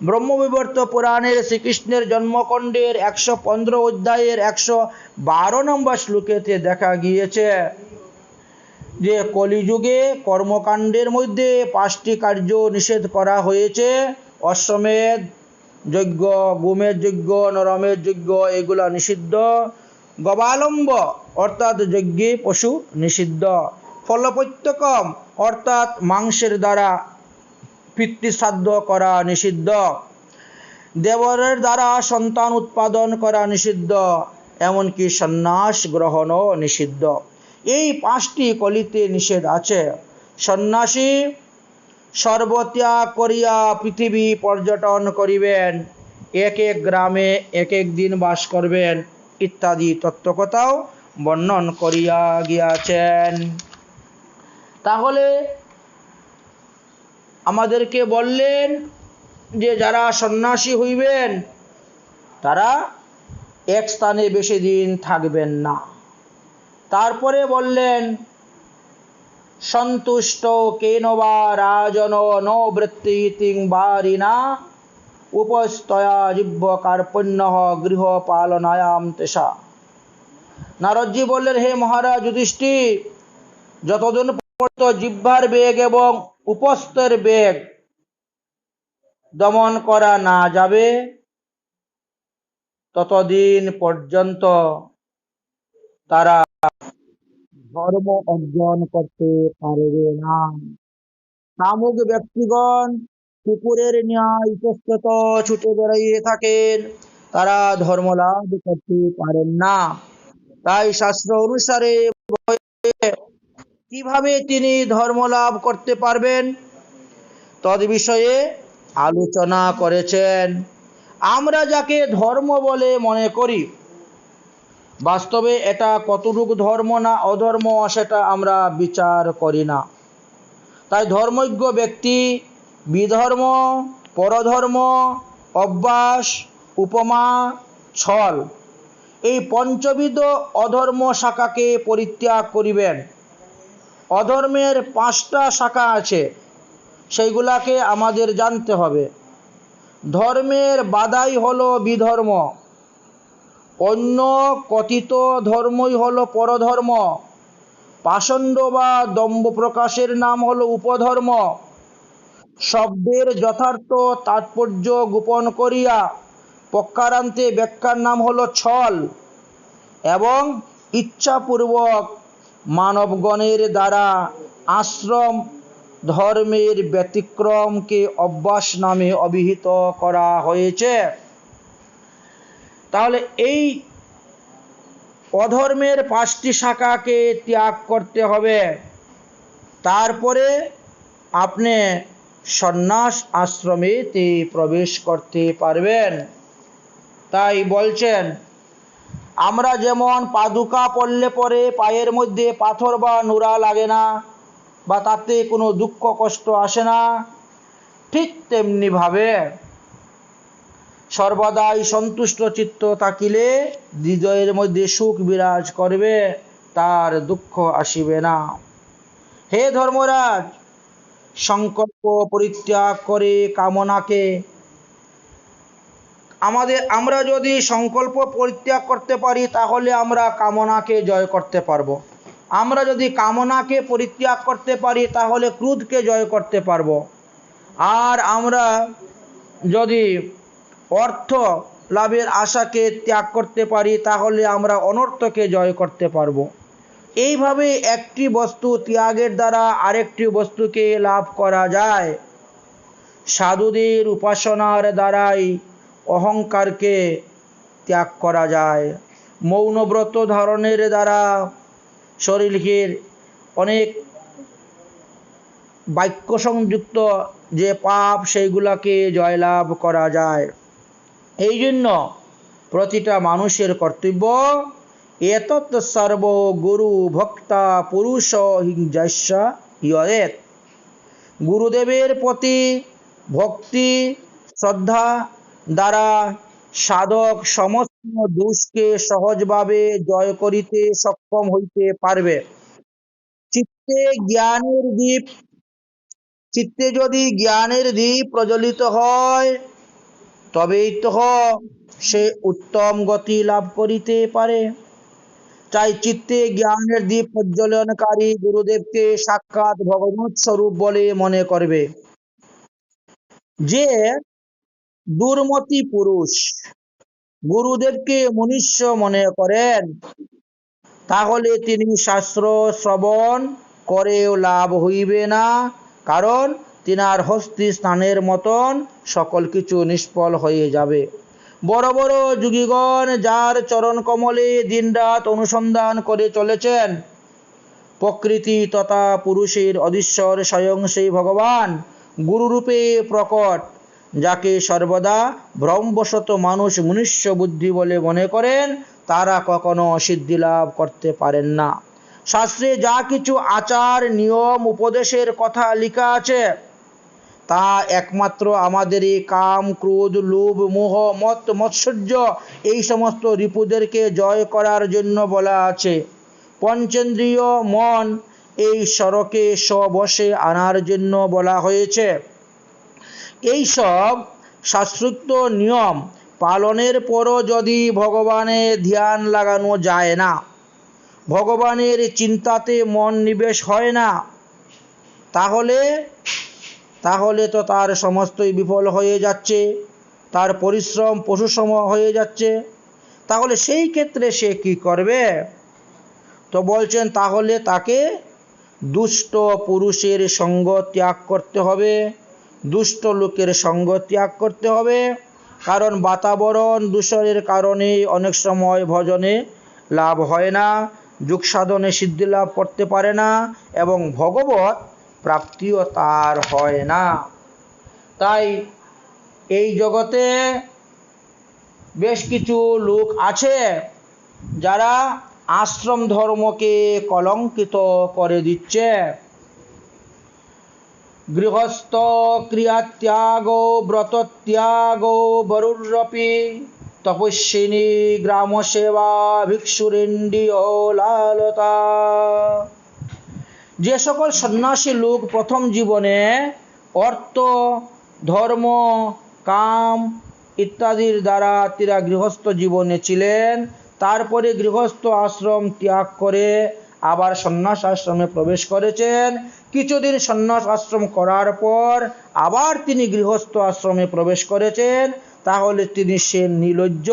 ব্রহ্মবিবর্ত পুরাণের শ্রীকৃষ্ণের জন্মকাণ্ডের 115 অধ্যায়ের 112 নম্বর শ্লোকেতে দেখা গিয়েছে যে কলিযুগে কর্মকাণ্ডের মধ্যে 5টি কার্য নিষেধ করা হয়েছে। অশ্বমেধ যজ্ঞ, গোমের যজ্ঞ, নরমের যজ্ঞ এগুলা নিষিদ্ধ। গবালম্ব অর্থাৎ যজ্ঞে পশু নিষিদ্ধ। ফলপত্যকম অর্থাৎ মাংসের দ্বারা পিতৃশ্রাদ্ধ করা নিষিদ্ধ। দেবরের দ্বারা সন্তান উৎপাদন করা নিষিদ্ধ। এমনকি সন্ন্যাস গ্রহণও নিষিদ্ধ। এই 5টি কলিতে নিষেধ আছে। সন্ন্যাসী সর্বত্যাগ করিয়া পৃথিবী পর্যটন করিবেন, এক এক গ্রামে এক এক দিন বাস করবেন ইত্যাদি তত্ত্বকথাও বর্ণন করিয়া গিয়াছেন। তাহলে আমাদেরকে বললেন যে যারা সন্ন্যাসী হইবেন তারা এক স্থানে বেশি দিন থাকবেন না। তারপরে বললেন সন্তুষ্ট কেন বা রাজন ন বৃত্তিং বারিনা উপস্তয়া জিহ্ব কার্পণ্য গৃহ পালনায়াম তেষা। নারদজি বললেন, হে মহারাজ যুধিষ্ঠির, যতদিন পর্যন্ত জিহ্বার বেগ এবং উপস্থের বেগ দমন করা না যাবে ততদিন পর্যন্ত তারা ধর্ম অর্জন করতে পারবে না। কামুক ব্যক্তিগণ কুকুরের ন্যায় ইতস্তত ছুটে বেড়াইয়ে থাকেন, তারা ধর্ম লাভ করতে পারেন না। তাই শাস্ত্র অনুসারে কিভাবে তিনি ধর্ম লাভ করতে পারবেন তদ বিষয়ে আলোচনা করেছেন। আমরা যাকে ধর্ম বলে মনে করি, বাস্তবে এটা কতটুকু ধর্ম না অধর্ম সেটা আমরা বিচার করি না। তাই ধর্মজ্ঞ ব্যক্তি বিধর্ম, পরধর্ম, অভ্যাস, উপমা, ছল এই পঞ্চবিধ অধর্ম শাখাকে পরিত্যাগ করিবেন। অধর্মের 5টা শাখা আছে, সেইগুলাকে আমাদের জানতে হবে। ধর্মের বাধাই হলো বিধর্ম, অন্য কথিত ধর্মই হলো পরধর্ম, পাষণ্ড বা দম্ভ প্রকাশের নাম হলো উপধর্ম, শব্দের যথার্থ তাৎপর্য গোপন করিয়া পক্ষারান্তে ব্যাখ্যার নাম হলো ছল, এবং ইচ্ছাপূর্বক মানবগণের দ্বারা আশ্রম ধর্মের ব্যতিক্রমকে অভ্যাস নামে অভিহিত করা হয়েছে। তাহলে এই অধর্মের 5টি শাখাকে ত্যাগ করতে হবে, তারপরে আপনি সন্ন্যাস আশ্রমেতে প্রবেশ করতে পারবেন। তাই বলছেন, আমরা যেমন পাদুকা পরলে পরে পায়ের মধ্যে পাথর বা নোড়া লাগে না বা তাতে কোনো দুঃখ কষ্ট আসে না, ঠিক তেমনি ভাবে সর্বদাই সন্তুষ্ট চিত্ত থাকিলে হৃদয়ের মধ্যে সুখ বিরাজ করবে, তার দুঃখ আসিবে না। হে ধর্মরাজ, সংকল্প পরিত্যাগ করে কামনাকে আমরা যদি সংকল্প পরিত্যাগ করতে পারি তাহলে আমরা কামনাকে জয় করতে পারবো। আমরা যদি কামনাকে পরিত্যাগ করতে পারি তাহলে ক্রোধকে জয় করতে পারবো। আর আমরা যদি অর্থ লাভের আশাকে ত্যাগ করতে পারি তাহলে আমরা অনর্থকে জয় করতে পারবো। এইভাবে একটি বস্তু ত্যাগের দ্বারা আরেকটি বস্তুকে লাভ করা যায়। সাধুদের উপাসনার দ্বারাই অহংকারকে ত্যাগ করা যায়। মৌনব্রত ধারণের দ্বারা শরীরের অনেক বাক্য সংযুক্ত যে পাপ সেইগুলাকে জয়লাভ করা যায়। এই জন্য প্রতিটা মানুষের কর্তব্য এতৎ সর্ব গুরু ভক্তা পুরুষ হিংযস্য ইয়রেত। গুরুদেবের প্রতি ভক্তি শ্রদ্ধা দ্বারা সাধক সমস্ত দোষকে সহজভাবে জয় করিতে সক্ষম হইতে পারবে। চিত্তে জ্ঞানের দীপ চিত্তে যদি জ্ঞানের দীপ প্রজ্বলিত হয়, তবেই তো সে উত্তম গতি লাভ করিতে পারে। তাই চিত্তে জ্ঞানের দীপ প্রজ্বলনকারী গুরুদেবকে সাক্ষাৎ ভগবৎ স্বরূপ বলে মনে করবে। যে দুর্মতি পুরুষ গুরুদেবকে মনুষ্য মনে করেন, তাহলে তিনি শাস্ত্র শ্রবণ করেও লাভ হইবে না, কারণ তিনার হস্তি স্নানের মতন সকল কিছু নিষ্ফল হয়ে যাবে। বড় বড় যোগীগণ যার চরণ কমলে দিনরাত অনুসন্ধান করে চলেছেন, প্রকৃতি তথা পুরুষের অধীশ্বর স্বয়ং সেই ভগবান গুরুরূপে প্রকট, যাকে সর্বদা ভ্রমবশত মানুষ মনুষ্য বুদ্ধি বলে মনে করেন, তারা কখনো সিদ্ধি লাভ করতে পারেন না। শাস্ত্রে যা কিছু আচার নিয়ম উপদেশের কথা লেখা আছে, তা একমাত্র আমাদের এই কাম ক্রোধ লোভ মোহ মত মৎসর্য এই সমস্ত রিপুদেরকে জয় করার জন্য বলা আছে। পঞ্চেন্দ্রিয় মন এই সড়কে স্ববশে আনার জন্য বলা হয়েছে। এই সব শাস্ত্রোক্ত নিয়ম পালনের পরও যদি ভগবানের ধ্যান লাগানো যায় না, ভগবানের চিন্তাতে মন নিবেশ হয় না, তাহলে তো তার সমস্তই বিফল হয়ে যাচ্ছে, তার পরিশ্রম পশুসম হয়ে যাচ্ছে। তাহলে সেই ক্ষেত্রে সে কি করবে? তো বলছেন, তাহলে তাকে দুষ্ট পুরুষের সঙ্গ ত্যাগ করতে হবে, দুষ্ট লোকের সঙ্গ ত্যাগ করতে হবে। কারণ বাতাবরণ দূষণের কারণে অনেক সময় ভজনে লাভ হয় না, যোগ সাধনে সিদ্ধি লাভ করতে পারে না, এবং ভগবত প্রাপ্তিও তার হয় না। তাই এই জগতে বেশ কিছু লোক আছে যারা আশ্রম ধর্মকে কলঙ্কিত করে দিচ্ছে। গৃহস্থ ক্রিয়াত্যাগ ব্রতত্যাগ বরুরপি তপস্বিনী গ্রাম সেবা ভিক্ষুরিন্দ্রিয় লালতা। যে সকল সন্ন্যাসী লোক প্রথম জীবনে অর্থ ধর্ম কাম ইত্যাদির দ্বারা তারা গৃহস্থ জীবনে ছিলেন, তারপরে গৃহস্থ আশ্রম ত্যাগ করে আবার সন্ন্যাস আশ্রমে প্রবেশ করেছেন। কিছুদিন সন্ন্যাস আশ্রম করার পর আবার তিনি গৃহস্থ আশ্রমে প্রবেশ করেছেন, তাহলে তিনি সে নির্লজ্জ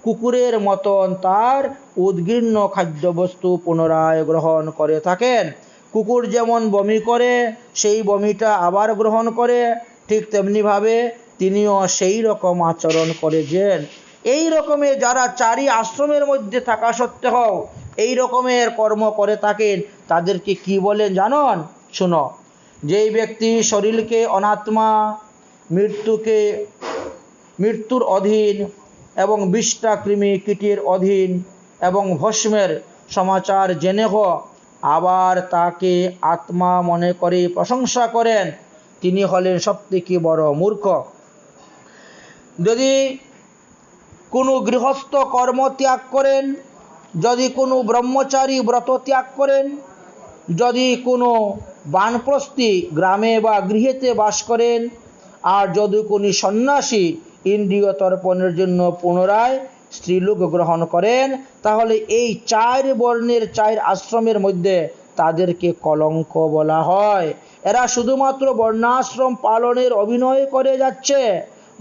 কুকুরের মতন তার উদ্গীর্ণ খাদ্যবস্তু পুনরায় গ্রহণ করে থাকেন। কুকুর যেমন বমি করে, সেই বমিটা আবার গ্রহণ করে, ঠিক তেমনিভাবে তিনিও সেই রকম আচরণ করেছেন। এই রকমের যারা চারি আশ্রমের মধ্যে থাকা সত্ত্বেও এই রকমের কর্ম করে থাকেন, তাদেরকে কি বলেন জানেন? শুনো, যেই ব্যক্তি শরীরকে অনাত্মা, মৃত্যুর অধীন এবং বিষ্ঠা কৃমি কীটের অধীন এবং ভস্মের সমাচার জেনে আবার তাকে আত্মা মনে করে প্রশংসা করেন, তিনি হলেন সবথেকে বড় মূর্খ। যদি কোনো গৃহস্থ কর্ম ত্যাগ করেন, যদি কোনো ব্রহ্মচারী ব্রত ত্যাগ করেন, যদি কোনো বানপ্রস্থী গ্রামে বা গৃহেতে বাস করেন, আর যদি কোনো সন্ন্যাসী ইন্দ্রিয় তর্পণের জন্য পুনরায় স্ত্রীলোক গ্রহণ করেন, তাহলে এই চার বর্ণের চার আশ্রমের মধ্যে তাদেরকে কলঙ্ক বলা হয়। এরা শুধুমাত্র বর্ণাশ্রম পালনের অভিনয় করে যাচ্ছে।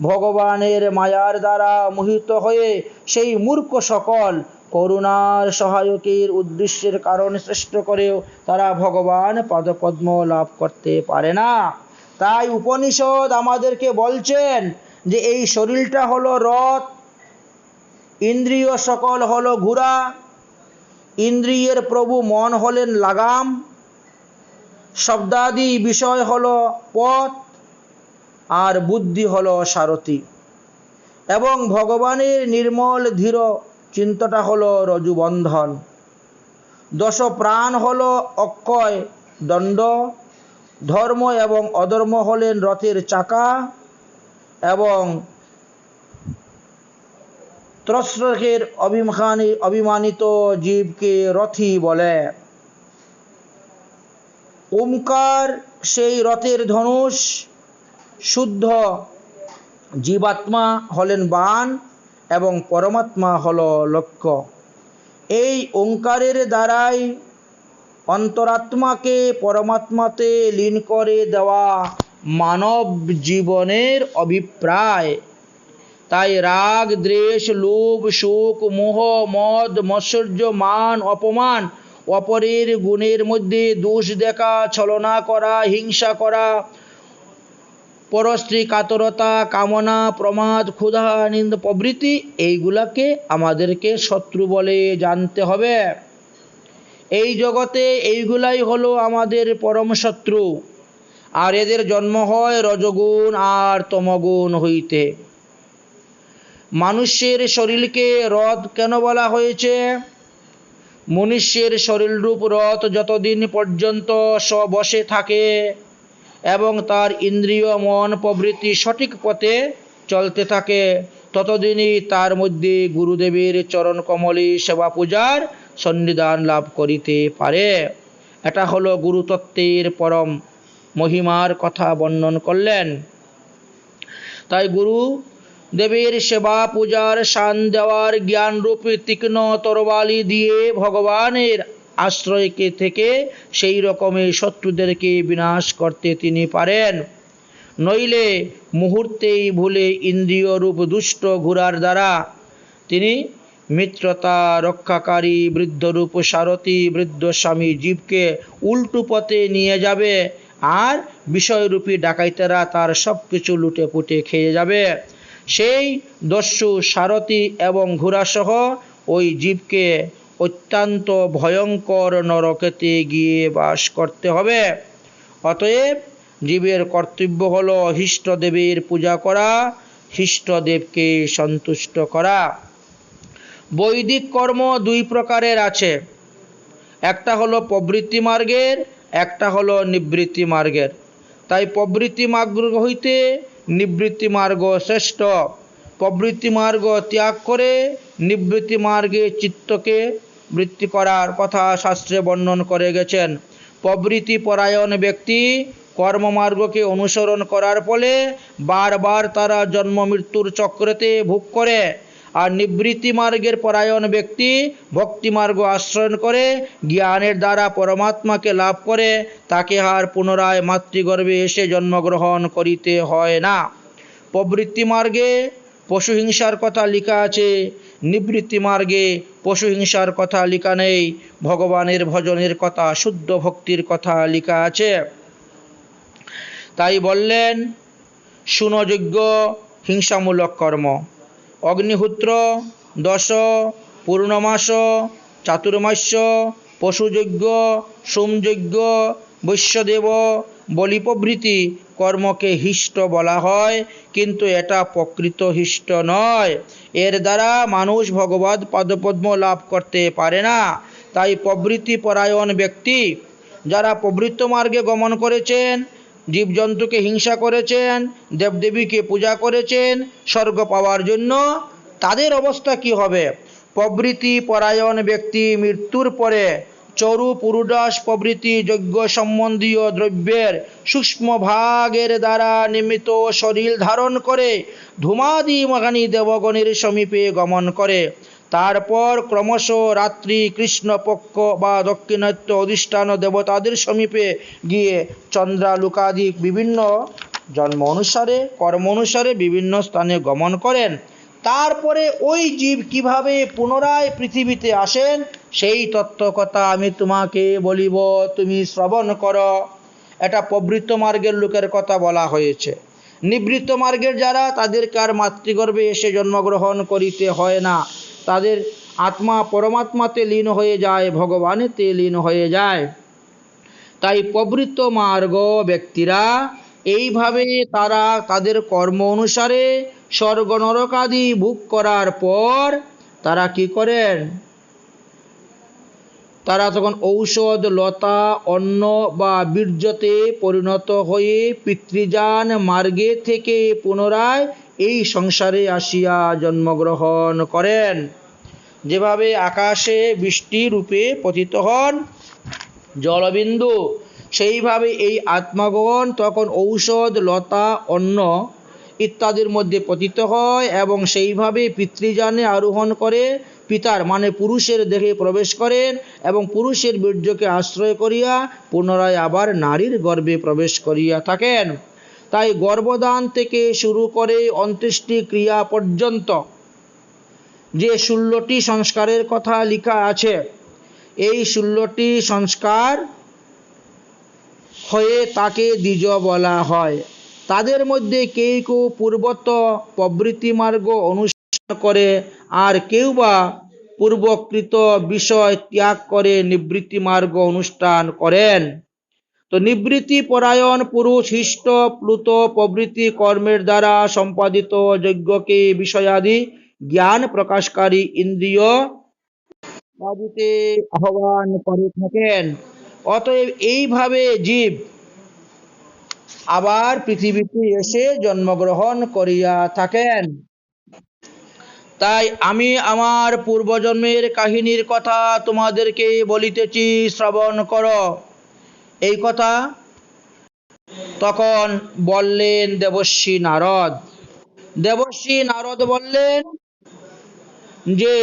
ভগবানের মায়ার দ্বারা মোহিত হয়ে সেই মূর্খ সকল করুণার সহায়কের উদ্দেশ্যের কারণ শ্রেষ্ঠ করেও তারা ভগবান পদপদ্ম লাভ করতে পারে না। তাই উপনিষদ আমাদেরকে বলছেন যে এই শরীরটা হলো রথ, ইন্দ্রিয় সকল হলো ঘোড়া, ইন্দ্রিয়ের প্রভু মন হলেন লাগাম, শব্দাদি বিষয় হলো পথ, আর বুদ্ধি হলো সারথি। এবং ভগবানের নির্মল ধীর চিন্তাটা হলো রজুবন্ধন। দশ প্রাণ হলো অক্ষয় দণ্ড। ধর্ম এবং অধর্ম হলেন রথের চাকা, এবং ত্রস্রকের অভিমানিত জীবকে রথী বলে। ওমকার সেই রথের ধনুষ, শুদ্ধ জীবাত্মা হলেন বাণ এবং পরমাত্মা হল লক্ষ্য। এই ওঙ্কারের দ্বারাই অন্তরাত্মাকে পরমাত্মাতে লীন করে দেওয়া মানব জীবনের অভিপ্রায়। তাই রাগ, দ্বেষ, লোভ, শোক, মোহ, মদ, মৎসর্য, মান, অপমান, অপরের গুণের মধ্যে দোষ দেখা, ছলনা করা, হিংসা করা, পরস্ত্রী কাতরতা, কামনা, প্রমাদ, ক্ষুধা, নিন্দ প্রভৃতি, এইগুলাকে আমাদেরকে শত্রু বলে জানতে হবে। এই জগতে এইগুলাই হলো আমাদের পরম শত্রু, আর এদের জন্ম হয় রজগুণ আর তমগুণ হইতে। মানুষের শরীরকে রথ কেন বলা হয়েছে? মনুষ্যের শরীররূপ রথ যতদিন পর্যন্ত স্ববশে থাকে এবং তার ইন্দ্রিয়, মন প্রভৃতি সঠিক পথে চলতে থাকে, ততদিনই তার মধ্যে গুরুদেবের চরণ কমলে সেবা পূজার সন্নিধান লাভ করিতে পারে। এটা হলো গুরুতত্ত্বের পরম মহিমার কথা বর্ণন করলেন। তাই গুরু দেবের সেবা পূজার শান দেওয়ার জ্ঞানরূপী তীক্ষ্ণ তরবারি দিয়ে ভগবানের আশ্রয়কে থেকে সেই রকমের শত্রুদেরকে বিনাশ করতে তিনি পারেন। নইলে মুহূর্তেই ভুলে ইন্দ্রিয় রূপ দুষ্ট ঘোড়ার দ্বারা তিনি মিত্রতা রক্ষাকারী বৃদ্ধরূপ সারথী বৃদ্ধ স্বামী জীবকে উল্টো পথে নিয়ে যাবে, আর বিষয়রূপী ডাকাইতেরা তার সব কিছু লুটে পুটে খেয়ে যাবে। সেই দস্যু সারথী এবং ঘোড়াসহ ওই জীবকে অত্যন্ত ভয়ঙ্কর নরকেতে গিয়ে বাস করতে হবে। অতএব জীবের কর্তব্য হল ইষ্টদেবের পূজা করা, ইষ্টদেবকে সন্তুষ্ট করা। বৈদিক কর্ম দুই প্রকারের আছে, একটা হলো প্রবৃত্তি মার্গের, একটা হলো নিবৃত্তি মার্গের। তাই প্রবৃত্তি মার্গ হইতে নিবৃত্তি মার্গ শ্রেষ্ঠ। প্রবৃত্তি মার্গ ত্যাগ করে নিবৃত্তি মার্গে চিত্তকে বৃত্তি করার কথা শাস্ত্রে বর্ণন করে গেছেন। প্রবৃত্তি পরায়ণ ব্যক্তি কর্মমার্গকে অনুসরণ করার ফলে বারবার তারা জন্ম মৃত্যুর চক্রেতে ভোগ করে, আর নিবৃত্তি মার্গের পরায়ণ ব্যক্তি ভক্তিমার্গ আশ্রয় করে জ্ঞানের দ্বারা পরমাত্মাকে লাভ করে, তাকে আর পুনরায় মাতৃগর্ভে এসে জন্মগ্রহণ করিতে হয় না। প্রবৃত্তি মার্গে পশুহিংসার কথা লেখা আছে, নিবৃত্তি মার্গে পশুহিংসার কথা লেখা নেই। ভগবানের ভজনের কথা, শুদ্ধ ভক্তির কথা লেখা আছে। তাই বললেন সুনযোগ্য হিংসামূলক কর্ম, অগ্নিহোত্র, দশ, পূর্ণমাস, চাতুর্মাস্য, পশুযজ্ঞ, সোমযজ্ঞ, বৈশ্যদেব বলি প্রভৃতি কর্মকে হিষ্ট বলা হয়, কিন্তু এটা প্রকৃত হিষ্ট নয়। এর দ্বারা মানুষ ভগবৎ পদপদ্ম লাভ করতে পারে না। তাই প্রবৃত্তি পরায়ণ ব্যক্তি যারা প্রবৃত্ত মার্গে গমন করেছেন, জীবজন্তুকে হিংসা করেছেন, দেবদেবীকে পূজা করেছেন স্বর্গ পাওয়ার জন্য, তাদের অবস্থা কি হবে? প্রবৃত্তি পরায়ণ ব্যক্তি মৃত্যুর পরে চরু, পুরুডাস প্রভৃতি যজ্ঞ সম্বন্ধীয় দ্রব্যের সূক্ষ্ম ভাগের দ্বারা নির্মিত শরীর ধারণ করে ধূমাদি মহানী দেবগণের সমীপে গমন করে। তারপর ক্রমশ রাত্রি কৃষ্ণপক্ষ বা দক্ষিণাত্য অধিষ্ঠান দেবতাদের সমীপে গিয়ে চন্দ্রালোকাদি বিভিন্ন জন্ম অনুসারে কর্ম অনুসারে বিভিন্ন স্থানে গমন করেন। তারপরে ওই জীব কিভাবে পুনরায় পৃথিবীতে আসেন সেই তত্ত্ব কথা আমি তোমাকে বলিব, তুমি শ্রবণ করো। এটা প্রবৃত্ত মার্গের লোকের কথা বলা হয়েছে। নিবৃত্ত মার্গের যারা, তাদেরকে আর মাতৃগর্ভে এসে জন্মগ্রহণ করিতে হয় না, তাদের আত্মা পরমাত্মাতে লীন হয়ে যায়, ভগবানেতে লীন হয়ে যায়। তাই প্রবৃত্ত মার্গ ব্যক্তিরা এইভাবে তারা তাদের কর্ম অনুসারে স্বর্গ নরকাদি ভোগ করার পর তারা কি করেন? তারা তখন ঔষধ, লতা, অন্ন বা বীর্যতে পরিণত হয়ে পিতৃযান মার্গে থেকে পুনরায় এই সংসারে আসিয়া জন্মগ্রহণ করেন। যেভাবে আকাশে বৃষ্টি রূপে পতিত হন জলবিন্দু, সেইভাবে এই আত্মাগণ তখন ঔষধ, লতা, অন্ন ইত্যাদির মধ্যে পতিত হয় এবং সেইভাবে পিতৃযানে আরোহণ করে পিতার মানে পুরুষের দেহে প্রবেশ করেন এবং পুরুষের বীর্যকে আশ্রয় করিয়া পুনরায় আবার নারীর গর্ভে প্রবেশ করিয়া থাকেন। তাই গর্ভদান থেকে শুরু করে অন্ত্যেষ্টি ক্রিয়া পর্যন্ত যে 16টি সংস্কারের কথা লেখা আছে, এই 16টি সংস্কার হয়ে তাকে দ্বিজ বলা হয়। তাদের মধ্যে কেউ কেউ পূর্বত প্রবৃত্তি মার্গ অনুসরণ করে, আর কেউ বা পূর্বকৃত বিষয় ত্যাগ করে নিবৃত্তি মার্গ অনুষ্ঠান করেন। তো নিবৃত্তি পরায়ণ পুরুষ হৃষ্ট প্লুত প্রভৃতি কর্মের দ্বারা সম্পাদিত যজ্ঞকে বিষয়াদি জ্ঞান প্রকাশকারী ইন্দ্রিয় আদিতে আহ্বান করে থাকেন। অতএব এইভাবে জীব আবার পৃথিবীতে এসে জন্মগ্রহণ করিয়া থাকেন। তাই আমি আমার পূর্বজন্মের কাহিনীর কথা তোমাদেরকে বলিতেছি, শ্রবণ করো। এই কথা তখন বললেন দেবর্ষি নারদ। দেবর্ষি নারদ বললেন যে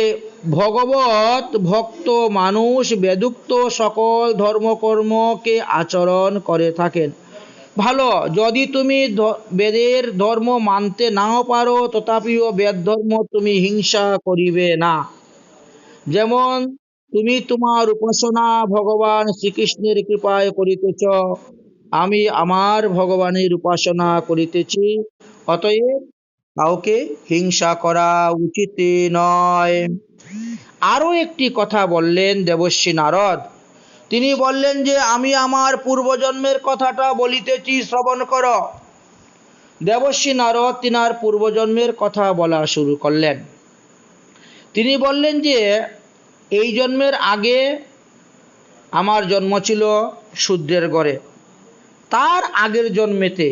ভগবত ভক্ত মানুষ বেদুক্ত সকল ধর্মকর্মকে আচরণ করে থাকেন। ভালো, যদি তুমি বেদের ধর্ম মানতে নাও পারো, তথাপিও বেদ ধর্ম তুমি হিংসা করিবে না। যেমন তুমি তোমার উপাসনা ভগবান শ্রীকৃষ্ণের কৃপায় করিতেছ, আমি আমার ভগবানের উপাসনা করিতেছি, অতএব কাউকে হিংসা করা উচিত নয়। আরো একটি কথা বললেন দেবর্ষি নারদ। তিনি বললেন যে আমি আমার পূর্বজন্মের কথাটা বলিতেছি, শ্রবণ করো। দেবর্ষি নারদ তিনার পূর্বজন্মের কথা বলা শুরু করলেন। তিনি বললেন যে এই জন্মের আগে আমার জন্ম ছিল শূদ্রের ঘরে, তার আগের জন্মেতে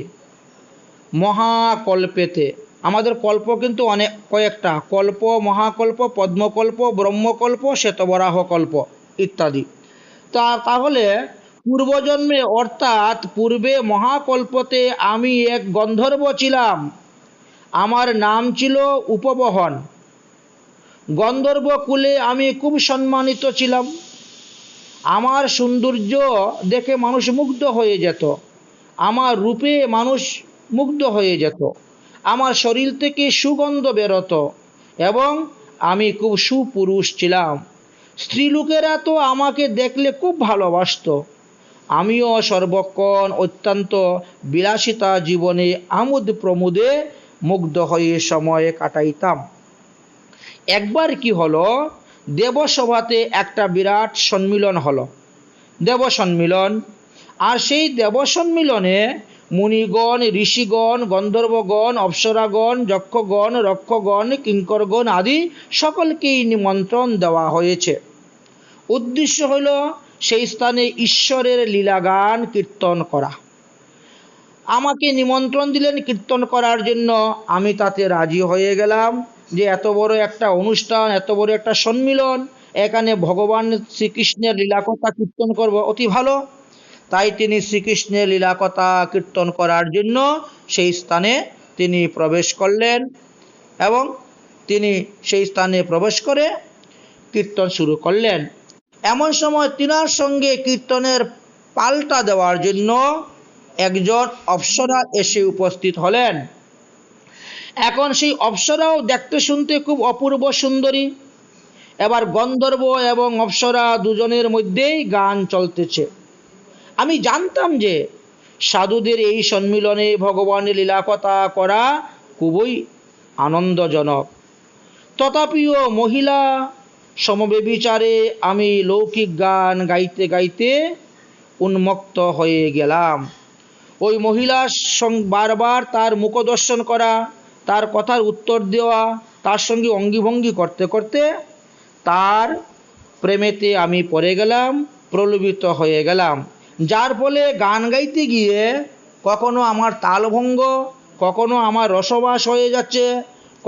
মহাকল্পেতে, আমাদের কল্প কিন্তু অনেক কয়েকটা, কল্প, মহাকল্প, পদ্মকল্প, ব্রহ্মকল্প, শ্বেতবরাহ কল্প ইত্যাদি। তাহলে পূর্বজন্মে অর্থাৎ পূর্বে মহাকল্পতে আমি এক গন্ধর্ব ছিলাম। আমার নাম ছিল উপবহন। গন্ধর্ব কুলে আমি খুব সম্মানিত ছিলাম। আমার সৌন্দর্য দেখে মানুষ মুগ্ধ হয়ে যেত, আমার রূপে মানুষ মুগ্ধ হয়ে যেত, আমার শরীর থেকে সুগন্ধ বেরোতো এবং আমি খুব সুপুরুষ ছিলাম। স্ত্রীলোকেরা তো আমাকে দেখলে খুব ভালোবাসত। আমিও সর্বক্ষণ অত্যন্ত বিলাসিতা জীবনে আমোদ প্রমোদে মুগ্ধ হয়ে সময় কাটাইতাম। একবার কি হলো, দেবসভাতে একটা বিরাট সম্মিলন হলো, দেব সম্মিলন। আর সেই দেব সম্মিলনে মুনিগণ, ঋষিগণ, গন্ধর্বগণ, অপ্সরাগণ, যক্ষগণ, রক্ষগণ, কিঙ্করগণ আদি সকলকেই নিমন্ত্রণ দেওয়া হয়েছে। উদ্দেশ্য হল সেই স্থানে ঈশ্বরের লীলাগান কীর্তন করা। আমাকে নিমন্ত্রণ দিলেন কীর্তন করার জন্য, আমি তাতে রাজি হয়ে গেলাম যে এত বড় একটা অনুষ্ঠান, এত বড় একটা সম্মিলন, এখানে ভগবান শ্রীকৃষ্ণের লীলাকথা কীর্তন করব, অতি ভালো। তাই তিনি শ্রীকৃষ্ণের লীলাকথা কীর্তন করার জন্য সেই স্থানে তিনি প্রবেশ করলেন এবং তিনি সেই স্থানে প্রবেশ করে কীর্তন শুরু করলেন। এমন সময় তিনার সঙ্গে কীর্তনের পাল্টা দেওয়ার জন্য একজন অপ্সরা এসে উপস্থিত হলেন। এখন সেই অপ্সরাও দেখতে শুনতে খুব অপূর্ব সুন্দরী। এবার গন্ধর্ব এবং অপ্সরা দুজনের মধ্যেই গান চলতেছে। আমি জানতাম যে সাধুদের এই সম্মিলনে ভগবানের লীলাকথা করা খুবই আনন্দজনক। তথাপিও মহিলা সমবেবিচারে আমি লৌকিক গান গাইতে গাইতে উন্মত্ত হয়ে গেলাম। ওই মহিলার সঙ্গে বারবার তার মুখদর্শন করা, তার কথার উত্তর দেওয়া তার সঙ্গে অঙ্গিভঙ্গি করতে করতে তার প্রেমেতে আমি পড়ে গেলাম, প্রলোভিত হয়ে গেলাম, যার ফলে গান গাইতে গিয়ে কখনো আমার তালভঙ্গ, কখনো আমার রসবাস হয়ে যাচ্ছে,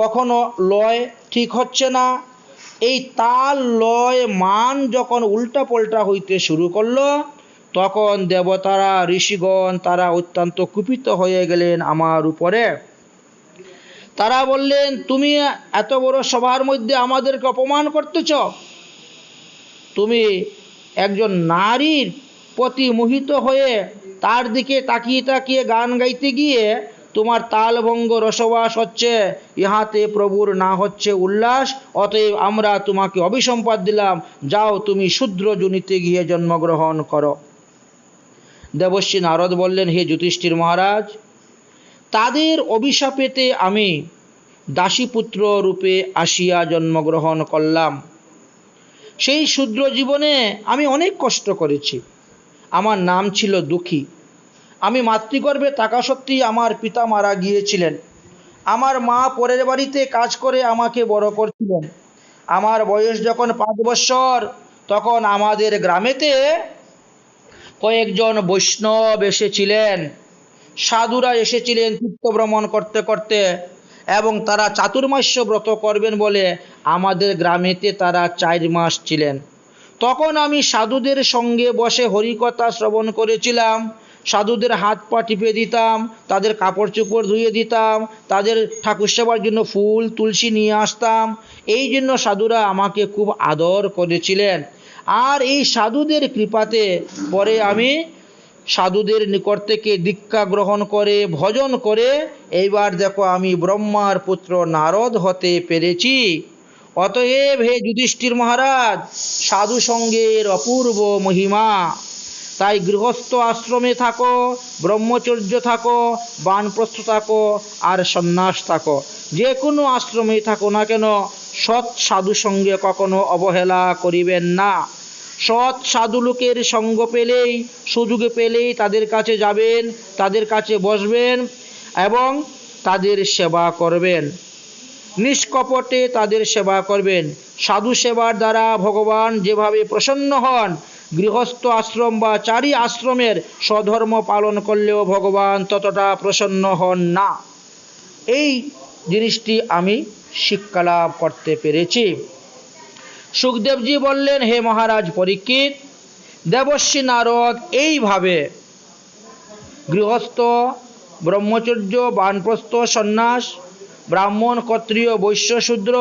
কখনো লয় ঠিক হচ্ছে না। এই তাল লয় মান যখন উল্টা পাল্টা হইতে শুরু করলো, তখন দেবতারা ঋষিগণ তারা অত্যন্ত কুপিত হয়ে গেলেন আমার উপরে। তারা বললেন, তুমি এত বড় সভার মধ্যে আমাদেরকে অপমান করতেছ, তুমি একজন নারীর প্রতি মোহিত হয়ে তার দিকে তাকিয়ে তাকিয়ে গান গাইতে গিয়ে তোমার তালভঙ্গ রসবাস হচ্ছে, ইহাতে প্রভুর না হচ্ছে উল্লাস, অতএব আমরা তোমাকে অভিসম্পাদ দিলাম, যাও তুমি শূদ্র যোনিতে গিয়ে জন্মগ্রহণ করো। দেবর্ষি নারদ বললেন, হে যুধিষ্ঠির মহারাজ, তাদের অভিশাপেতে আমি দাসীপুত্র রূপে আসিয়া জন্মগ্রহণ করলাম। সেই শূদ্র জীবনে আমি অনেক কষ্ট করেছি, আমার নাম ছিল দুঃখী। আমি মাতৃগর্ভে থাকা সত্ত্বেই আমার পিতা মারা গিয়েছিলেন। আমার মা পরের বাড়িতে কাজ করে আমাকে বড় করছিলেন। আমার বয়স যখন 5 বছর, তখন আমাদের গ্রামেতে কয়েকজন বৈষ্ণব এসেছিলেন, সাধুরা এসেছিলেন তীর্থভ্রমণ করতে করতে, এবং তারা চাতুর্মাস্য ব্রত করবেন বলে আমাদের গ্রামেতে তারা 4 মাস ছিলেন। তখন আমি সাধুদের সঙ্গে বসে হরিকথা শ্রবণ করেছিলাম। সাধুদের হাত পা টিপে দিতাম, তাদের কাপড় চোপড় ধুয়ে দিতাম, তাদের ঠাকুর সেবার জন্য ফুল তুলসী নিয়ে আসতাম। এই জন্য সাধুরা আমাকে খুব আদর করেছিলেন। আর এই সাধুদের কৃপাতে পরে আমি সাধুদের নিকট থেকে দীক্ষা গ্রহণ করে ভজন করে এইবার দেখো আমি ব্রহ্মার পুত্র নারদ হতে পেরেছি। অতএব হে যুধিষ্ঠির মহারাজ, সাধু সঙ্গের অপূর্ব মহিমা। তাই গৃহস্থ আশ্রমে থাকো, ব্রহ্মচর্য থাকো, বানপ্রস্থ থাকো, আর সন্ন্যাস থাকো, যে কোনো আশ্রমে থাকো না কেন, সৎ সাধু সঙ্গে কখনো অবহেলা করিবেন না। সৎ সাধু লোকের সঙ্গ পেলেই, সুযোগ পেলেই তাদের কাছে যাবেন, তাদের কাছে বসবেন এবং তাদের সেবা করবেন, নিষ্কপটে তাদের সেবা করবেন। সাধু সেবার দ্বারা ভগবান যেভাবে প্রসন্ন হন, গৃহস্থ আশ্রম বা 4 আশ্রমের স্বধর্ম পালন করলেও ভগবান ততটা প্রসন্ন হন না। এই জিনিসটি আমি শিক্ষা লাভ করতে পেরেছি। সুখদেবজি বললেন, হে মহারাজ পরীক্ষিত, দেবর্ষি নারদ এইভাবে গৃহস্থ, ব্রহ্মচর্য, বানপ্রস্থ, সন্ন্যাস, ব্রাহ্মণ, ক্ষত্রিয়, বৈশ্য, শূদ্র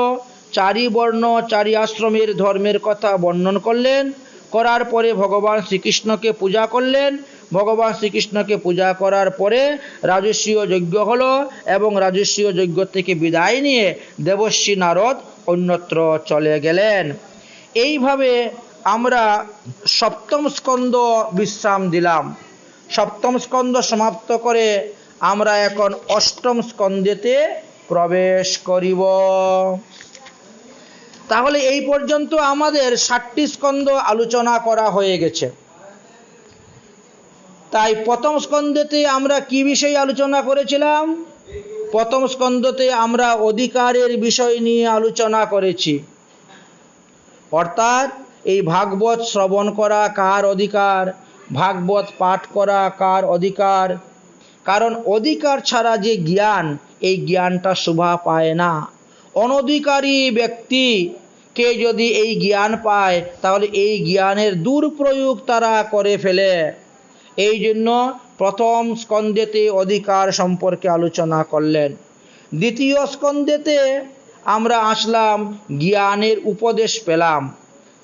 4 বর্ণ 4 আশ্রমের ধর্মের কথা বর্ণন করলেন। করার পরে ভগবান শ্রীকৃষ্ণকে পূজা করলেন। ভগবান শ্রীকৃষ্ণকে পূজা করার পরে রাজস্বীয় যজ্ঞ হলো, এবং রাজস্বীয় যজ্ঞ থেকে বিদায় নিয়ে দেবর্ষি নারদ অন্যত্র চলে গেলেন। এইভাবে আমরা সপ্তম স্কন্ধ বিশ্রাম দিলাম। সপ্তম স্কন্ধ সমাপ্ত করে আমরা এখন অষ্টম স্কন্ধেতে প্রবেশ করিব। তাহলে এই পর্যন্ত আমাদের 7টি স্কন্ধ আলোচনা করা হয়ে গেছে। তাই প্রথম স্কন্ধেতে আমরা কি বিষয় আলোচনা করেছিলাম? প্রথম স্কন্ধতে আমরা অধিকারের বিষয় নিয়ে আলোচনা করেছি। অর্থাৎ এই ভাগবত শ্রবণ করা কার অধিকার, ভাগবত পাঠ করা কার অধিকার। কারণ অধিকার ছাড়া যে জ্ঞান, এই জ্ঞানটা শোভা পায় না। অনধিকারী ব্যক্তিকে যদি এই জ্ঞান পায়, তাহলে এই জ্ঞানের দুর্প্রয়োগ তারা করে ফেলে। এই জন্য প্রথম স্কন্ধেতে অধিকার সম্পর্কে আলোচনা করলেন। দ্বিতীয় স্কন্ধেতে আমরা আসলাম, জ্ঞানের উপদেশ পেলাম।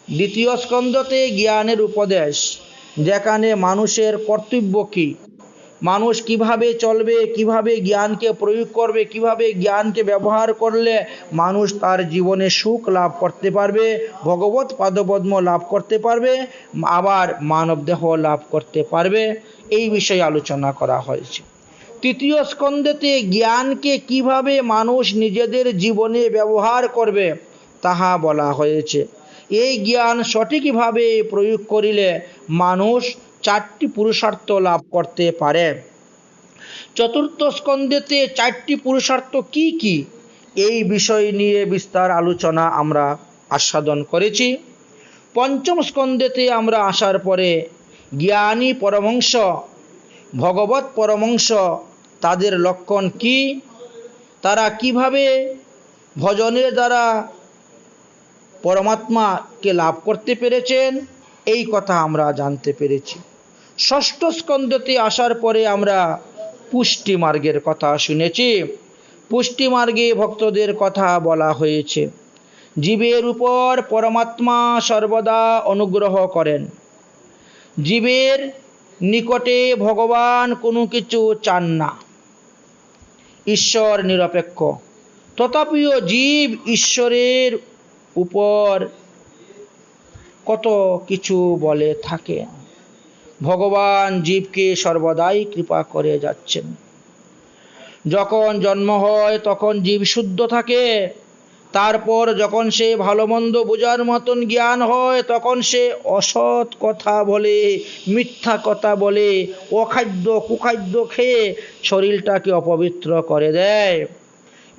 দ্বিতীয় স্কন্ধতে জ্ঞানের উপদেশ, যেখানে মানুষের কর্তব্য কী, মানুষ কিভাবে চলবে, কিভাবে জ্ঞানকে প্রয়োগ করবে, কিভাবে জ্ঞানকে ব্যবহার করলে মানুষ তার জীবনে সুখ লাভ করতে পারবে, ভগবত পাদপদ্ম লাভ করতে পারবে, আবার মানব দেহ লাভ করতে পারবে, এই বিষয়ে আলোচনা করা হয়েছে। তৃতীয় স্কন্ধেতে জ্ঞানকে কিভাবে মানুষ নিজেদের জীবনে ব্যবহার করবে তাহা বলা হয়েছে। এই জ্ঞান সঠিকভাবে প্রয়োগ করিলে মানুষ 4টি পুরুষার্থ লাভ করতে পারে। চতুর্থ স্কন্ধেতে 4টি পুরুষার্থ কি কি, এই বিষয় নিয়ে বিস্তার আলোচনা আমরা আস্বাদন করেছি। পঞ্চম স্কন্ধেতে আমরা আসার পরে জ্ঞানী পরমহংস, ভগবৎ পরমহংস, তাদের লক্ষণ কি, তারা কিভাবে ভজনের দ্বারা পরমাত্মাকে লাভ করতে পেরেছেন, এই কথা আমরা জানতে পেরেছি। ষষ্ঠ স্কন্ধতে আসার পরে আমরা পুষ্টি মার্গের কথা শুনেছি। পুষ্টি মার্গে ভক্তদের কথা বলা হয়েছে। জীবের উপর পরমাত্মা সর্বদা অনুগ্রহ করেন। জীবের নিকটে ভগবান কোনো কিছু চান না, ঈশ্বর নিরপেক্ষ। তথাপিও জীব ঈশ্বরের উপর কত কিছু বলে থাকে। ভগবান জীবকে সর্বদাই কৃপা করে যাচ্ছেন। যখন জন্ম হয় তখন জীব শুদ্ধ থাকে, তারপর যখন সে ভালো মন্দ বোঝার মতন জ্ঞান হয় তখন সে অসৎ কথা বলে, মিথ্যা কথা বলে, অখাদ্য কুখাদ্য খেয়ে শরীরটাকে অপবিত্র করে দেয়।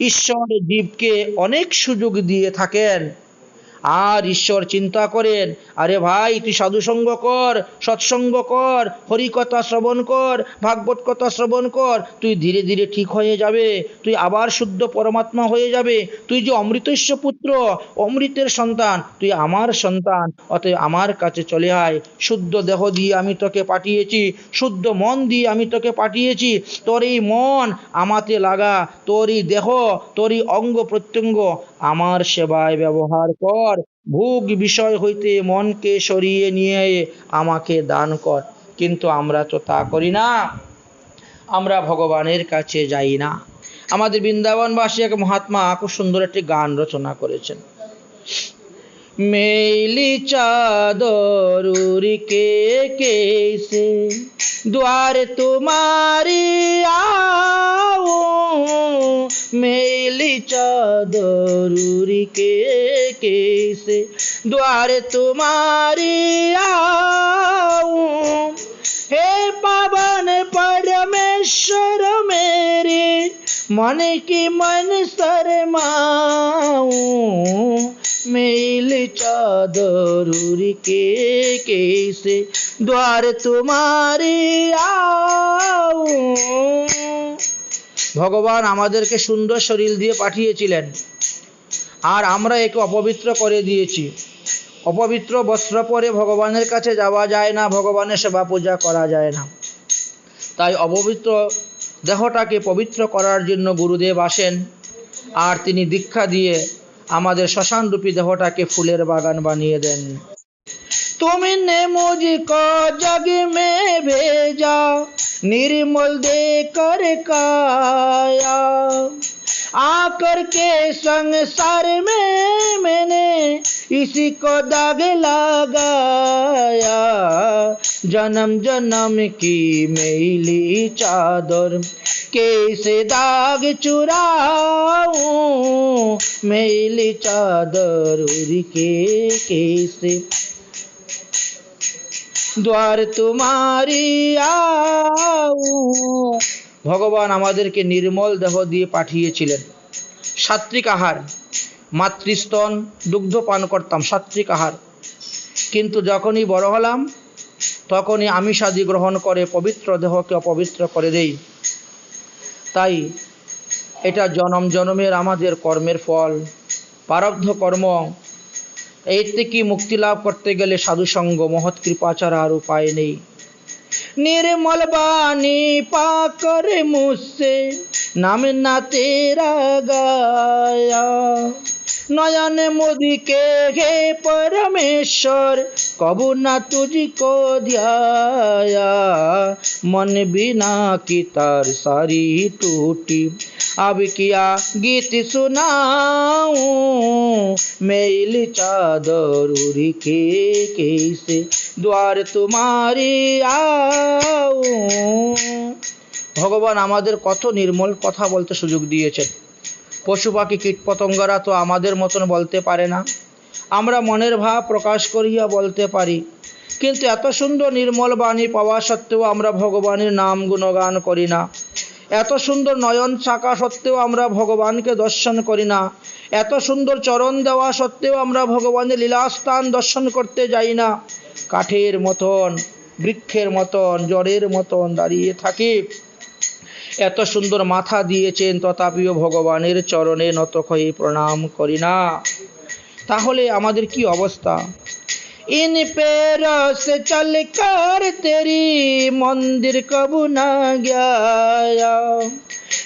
ঈশ্বর জীবকে অনেক সুযোগ দিয়ে থাকেন, আর ঈশ্বর চিন্তা করেন, আরে ভাই তুই সাধুসঙ্গ কর, সৎসঙ্গ কর, হরিকথা শ্রবণ কর, ভাগবত কথা শ্রবণ কর, তুই ধীরে ধীরে ঠিক হয়ে যাবে, তুই আবার শুদ্ধ পরমাত্মা হয়ে যাবে। তুই যে অমৃতস্য পুত্র, অমৃতের সন্তান, তুই আমার সন্তান, অতএব আমার কাছে চলে আয়। শুদ্ধ দেহ দিয়ে আমি তোকে পাঠিয়েছি, শুদ্ধ মন দিয়ে আমি তোকে পাঠিয়েছি। তোর এই মন আমাতে লাগা, তোর এই দেহ, তোর এই অঙ্গ প্রত্যঙ্গ আমার সেবায় ব্যবহার কর। ভোগ বিষয় হইতে মনকে সরিয়ে নিয়ে আমাকে দান কর। কিন্তু আমরা তো তা করি না, আমরা ভগবানের কাছে যাই না। আমাদের বৃন্দাবনবাসী এক মহাত্মা খুব সুন্দর একটি গান রচনা করেছেন। মেলি চাদর উড়ি के कैसे द्वार तुम्हारी आऊं, मेली चादर उड़ी के कैसे द्वार तुम्हारी आऊं। हे पावन परमेश्वर मेरे मन की मन शरमाऊं, मेली चादर उड़ी के कैसे द्वार तुम्हारी आऊं। ভগবান আমাদেরকে সুন্দর শরীর দিয়ে পাঠিয়েছিলেন, আর আমরা একে অপবিত্র করে দিয়েছি। অপবিত্র বস্ত্র পরে ভগবানের কাছে যাওয়া যায় না, ভগবানের সেবা পূজা করা যায় না। তাই অপবিত্র দেহটাকে পবিত্র করার জন্য গুরুদেব আসেন, আর তিনি দীক্ষা দিয়ে আমাদের শ্মশানরূপী দেহটাকে ফুলের বাগান বানিয়ে দেন। तुमने मुझको जग में भेजा, निर्मल देकर काया, आकर के संसार में मैंने इसी को दाग लगाया। जन्म जन्म की मैली चादर कैसे दाग चुराऊं, मैली चादर उड़ी के कैसे द्वार तुम्हारी आऊं। ভগবান আমাদেরকে নির্মল দেহ দিয়ে পাঠিয়েছিলেন। সাত্বিক আহার, মাতৃস্তন, দুগ্ধ পান করতাম, সাত্বিক আহার। কিন্তু যখনই বড় হলাম তখনই আমিষাদি গ্রহণ করে পবিত্র দেহকে অপবিত্র করে দেই। তাই এটা জনম জনমের আমাদের কর্মের ফল, প্রারব্ধ কর্ম। এই থেকে মুক্তি লাভ করতে গেলে সাধুসঙ্গ, মহৎ কৃপা ছাড়া আর উপায় নেই। निर्मल बानी पाकर मुझसे नाम ना तेरा गाया, नयन मोदी के हे परमेश्वर कबू ना तुझको ध्याया। मन बिना की तार सारी टूटी, अब किया गीत सुनाऊं, मैली चादर उड़ी के कैसे द्वार तुम्हारी आऊं। ভগবান আমাদের কত নির্মল কথা বলতে সুযোগ দিয়েছেন। পশু পাখি কীট পতঙ্গরা তো আমাদের মতন বলতে পারে না, আমরা মনের ভাব প্রকাশ করিয়া বলতে পারি। কিন্তু এত সুন্দর নির্মল বাণী পাওয়া সত্ত্বেও আমরা ভগবানের নাম গুণগান করি না। এত সুন্দর নয়ন থাকা সত্ত্বেও আমরা ভগবানকে দর্শন করি না, এত সুন্দর চরণ দেওয়া সত্ত্বেও আমরা ভগবানের লীলাস্থান দর্শন করতে যাই না। কাঠের মতন, বৃক্ষের মতন, জড়ের মতন দাঁড়িয়ে থাকি। এত সুন্দর মাথা দিয়েছেন, তথাপিও ভগবানের চরণে নত হয়ে প্রণাম করি না। তাহলে আমাদের কি অবস্থা? इन पैरों से चलकर तेरी मंदिर कब न गया,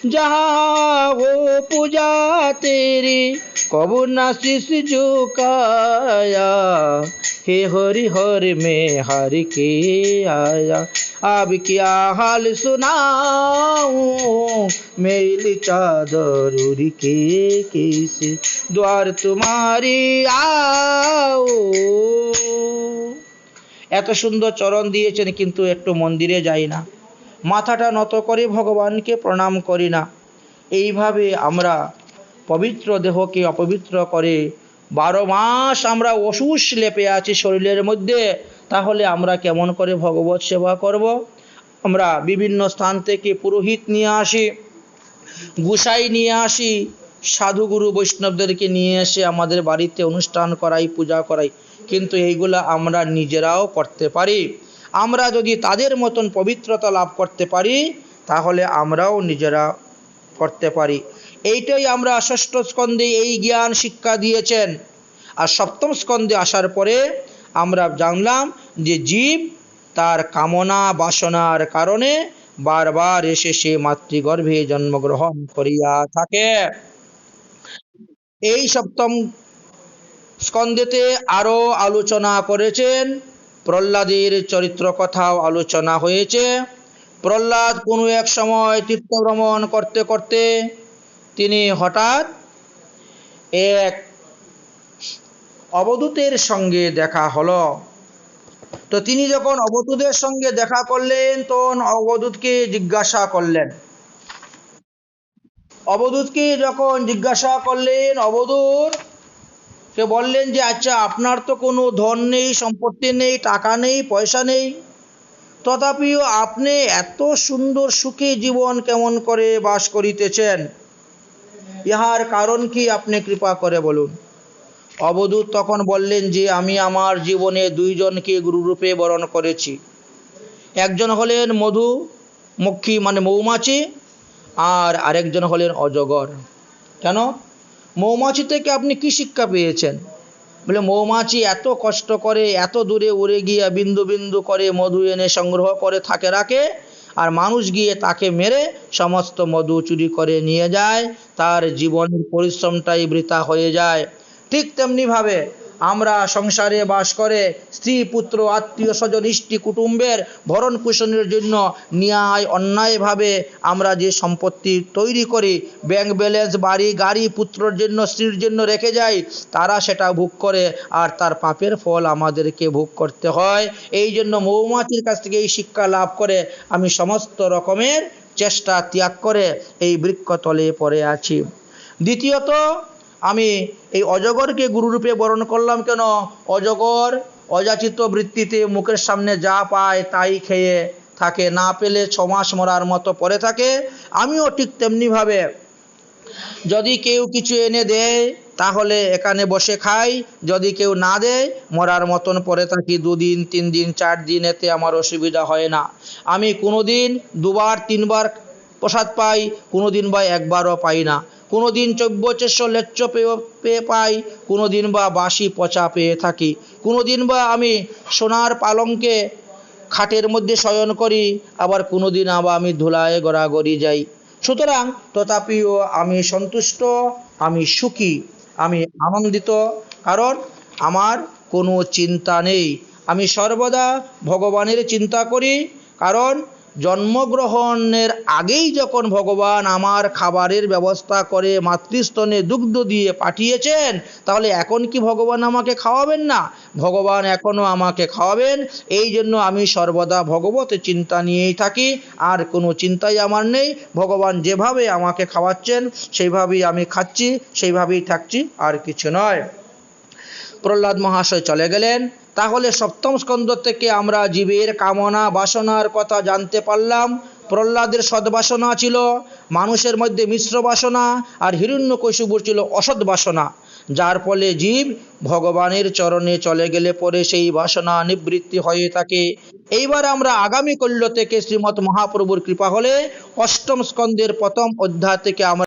जहाँ हो पूजा तेरी कब न शीश झुकाया, हे हरि हरि में हरि के आया, अब क्या हाल सुनाऊं, मेरी चादर उड़ के किसी द्वार तुम्हारी आओ। এত সুন্দর চরণ দিয়েছেন, কিন্তু একটু মন্দিরে যাই না, মাথাটা নত করে ভগবানকে প্রণাম করি না। এইভাবে আমরা পবিত্র দেহকে অপবিত্র করে 12 মাস আমরা অসুস লেপে আছি শরীরের মধ্যে। তাহলে আমরা কেমন করে ভগবত সেবা করব? আমরা বিভিন্ন স্থান থেকে পুরোহিত নিয়ে আসি, গোসাই নিয়ে আসি, সাধুগুরু বৈষ্ণবদেরকে নিয়ে এসে আমাদের বাড়িতে অনুষ্ঠান করাই, পূজা করাই, কিন্তু এইগুলা আমরা নিজেরাও করতে পারি। আমরা যদি তাদের মতন পবিত্রতা লাভ করতে পারি, তাহলে আমরাও নিজেরা করতে পারি। এইটাই আমরা ষষ্ঠ স্কন্ধে এই জ্ঞান শিক্ষা দিয়েছেন। আর সপ্তম স্কন্ধে আসার পরে আমরা জানলাম যে জীব তার কামনা বাসনার কারণে বারবার এসে সে মাতৃগর্ভে জন্মগ্রহণ করিয়া থাকে। এই সপ্তম স্কন্ধেতে আরো আলোচনা করেছেন, প্রহ্লাদের চরিত্র কথাও আলোচনা হয়েছে। প্রহ্লাদ কোনো এক সময় তীর্থ ভ্রমণ করতে করতে তিনি হঠাৎ এক অবধূতের সঙ্গে দেখা হলো। তো তিনি যখন অবধূতের সঙ্গে দেখা করলেন, তখন অবধূতকে জিজ্ঞাসা করলেন, অবধূত কে বললেন যে আচ্ছা, আপনার তো কোনো ধন নেই, সম্পত্তি নেই, টাকা নেই, পয়সা নেই, তথাপিও আপনি এত সুন্দর সুখী জীবন কেমন করে বাস করিতেছেন? ইহার কারণ কি, আপনি কৃপা করে বলুন। অবধূত তখন বললেন যে আমি আমার জীবনে 2 জনকে গুরুরূপে বরণ করেছি। একজন হলেন মধুমক্ষী মানে মৌমাছি, আর আরেকজন হলেন অজগর। কেন? মৌমাছি থেকে আপনি কি শিক্ষা পেয়েছেন? বলে মৌমাছি এত কষ্ট করে, এত দূরে উড়ে গিয়ে বিন্দু বিন্দু করে মধু এনে সংগ্রহ করে থাকে রাখে, আর মানুষ গিয়ে তাকে মেরে সমস্ত মধু চুরি করে নিয়ে যায়, তার জীবনের পরিশ্রমটাই বৃথা হয়ে যায়। ঠিক তেমনিভাবে আমরা সংসারে বাস করে স্ত্রী পুত্র আত্মীয় স্বজন ইষ্টি কুটুম্বের ভরণ পোষণের জন্য ন্যায় অন্যায়ভাবে আমরা যে সম্পত্তি তৈরি করি, ব্যাংক ব্যালেন্স, বাড়ি গাড়ি পুত্রের জন্য স্ত্রীর জন্য রেখে যাই, তারা সেটা ভোগ করে, আর তার পাপের ফল আমাদেরকে ভোগ করতে হয়। এই জন্য মৌমাছির কাছ থেকে এই শিক্ষা লাভ করে আমি সমস্ত রকমের চেষ্টা ত্যাগ করে এই বৃক্ষতলে পড়ে আছি। দ্বিতীয়ত, আমি এই অজগরকে গুরুরূপে বরণ করলাম কেন? অজগর অযাচিত বৃত্তিতে মুখের সামনে যা পায় তাই খেয়ে থাকে, না পেলে 6 মাস মরার মতো পড়ে থাকে। আমিও ঠিক তেমনিভাবে যদি কেউ কিছু এনে দেয় তাহলে এখানে বসে খাই, যদি কেউ না দেয় মরার মতন পড়ে থাকি 2 দিন 3 দিন 4 দিন, এতে আমার অসুবিধা হয় না। আমি কোনো দিন 2 বার 3 বার প্রসাদ পাই, কোনো দিন বা 1 বারও পাই না, কোনো দিন চব্য লেচ্চ পেয়ে পাই, কোনো দিন বা বাসি পচা পেয়ে থাকি, কোনো দিন বা আমি সোনার পালঙ্কে খাটের মধ্যে শয়ন করি, আবার কোনো দিন আবার আমি ধুলায় গড়াগড়ি যাই। সুতরাং তথাপিও আমি সন্তুষ্ট, আমি সুখী, আমি আনন্দিত, কারণ আমার কোনো চিন্তা নেই। আমি সর্বদা ভগবানের চিন্তা করি, কারণ জন্মগ্রহণের আগেই যখন ভগবান আমার খাবারের ব্যবস্থা করে মাতৃস্তনে দুগ্ধ দিয়ে পাঠিয়েছেন, তাহলে এখন কি ভগবান আমাকে খাওয়াবেন না? ভগবান এখনও আমাকে খাওয়াবেন। এই জন্য আমি সর্বদা ভগবতের চিন্তা নিয়েই থাকি, আর কোনো চিন্তাই আমার নেই। ভগবান যেভাবে আমাকে খাওয়াচ্ছেন সেইভাবেই আমি খাচ্ছি, সেইভাবেই থাকছি, আর কিছু নয়। প্রহ্লাদ মহাশয় চলে গেলেন। তাহলে সপ্তম স্কন্ধ থেকে আমরা জীবের কামনা বাসনার কথা জানতে পারলাম। প্রহ্লাদের সদ্বাসনা ছিল, মানুষের মধ্যে মিশ্র বাসনা, আর হিরণ্যকশিপুর ছিল অসৎ বাসনা, যার ফলে জীব ভগবানের চরণে চলে গেলে পরে সেই বাসনা নিবৃত্তি হয়ে থাকে। এইবার আমরা আগামী কল্য থেকে শ্রীমৎ মহাপ্রভুর কৃপা হলে অষ্টম স্কন্ধের প্রথম অধ্যায় থেকে আমরা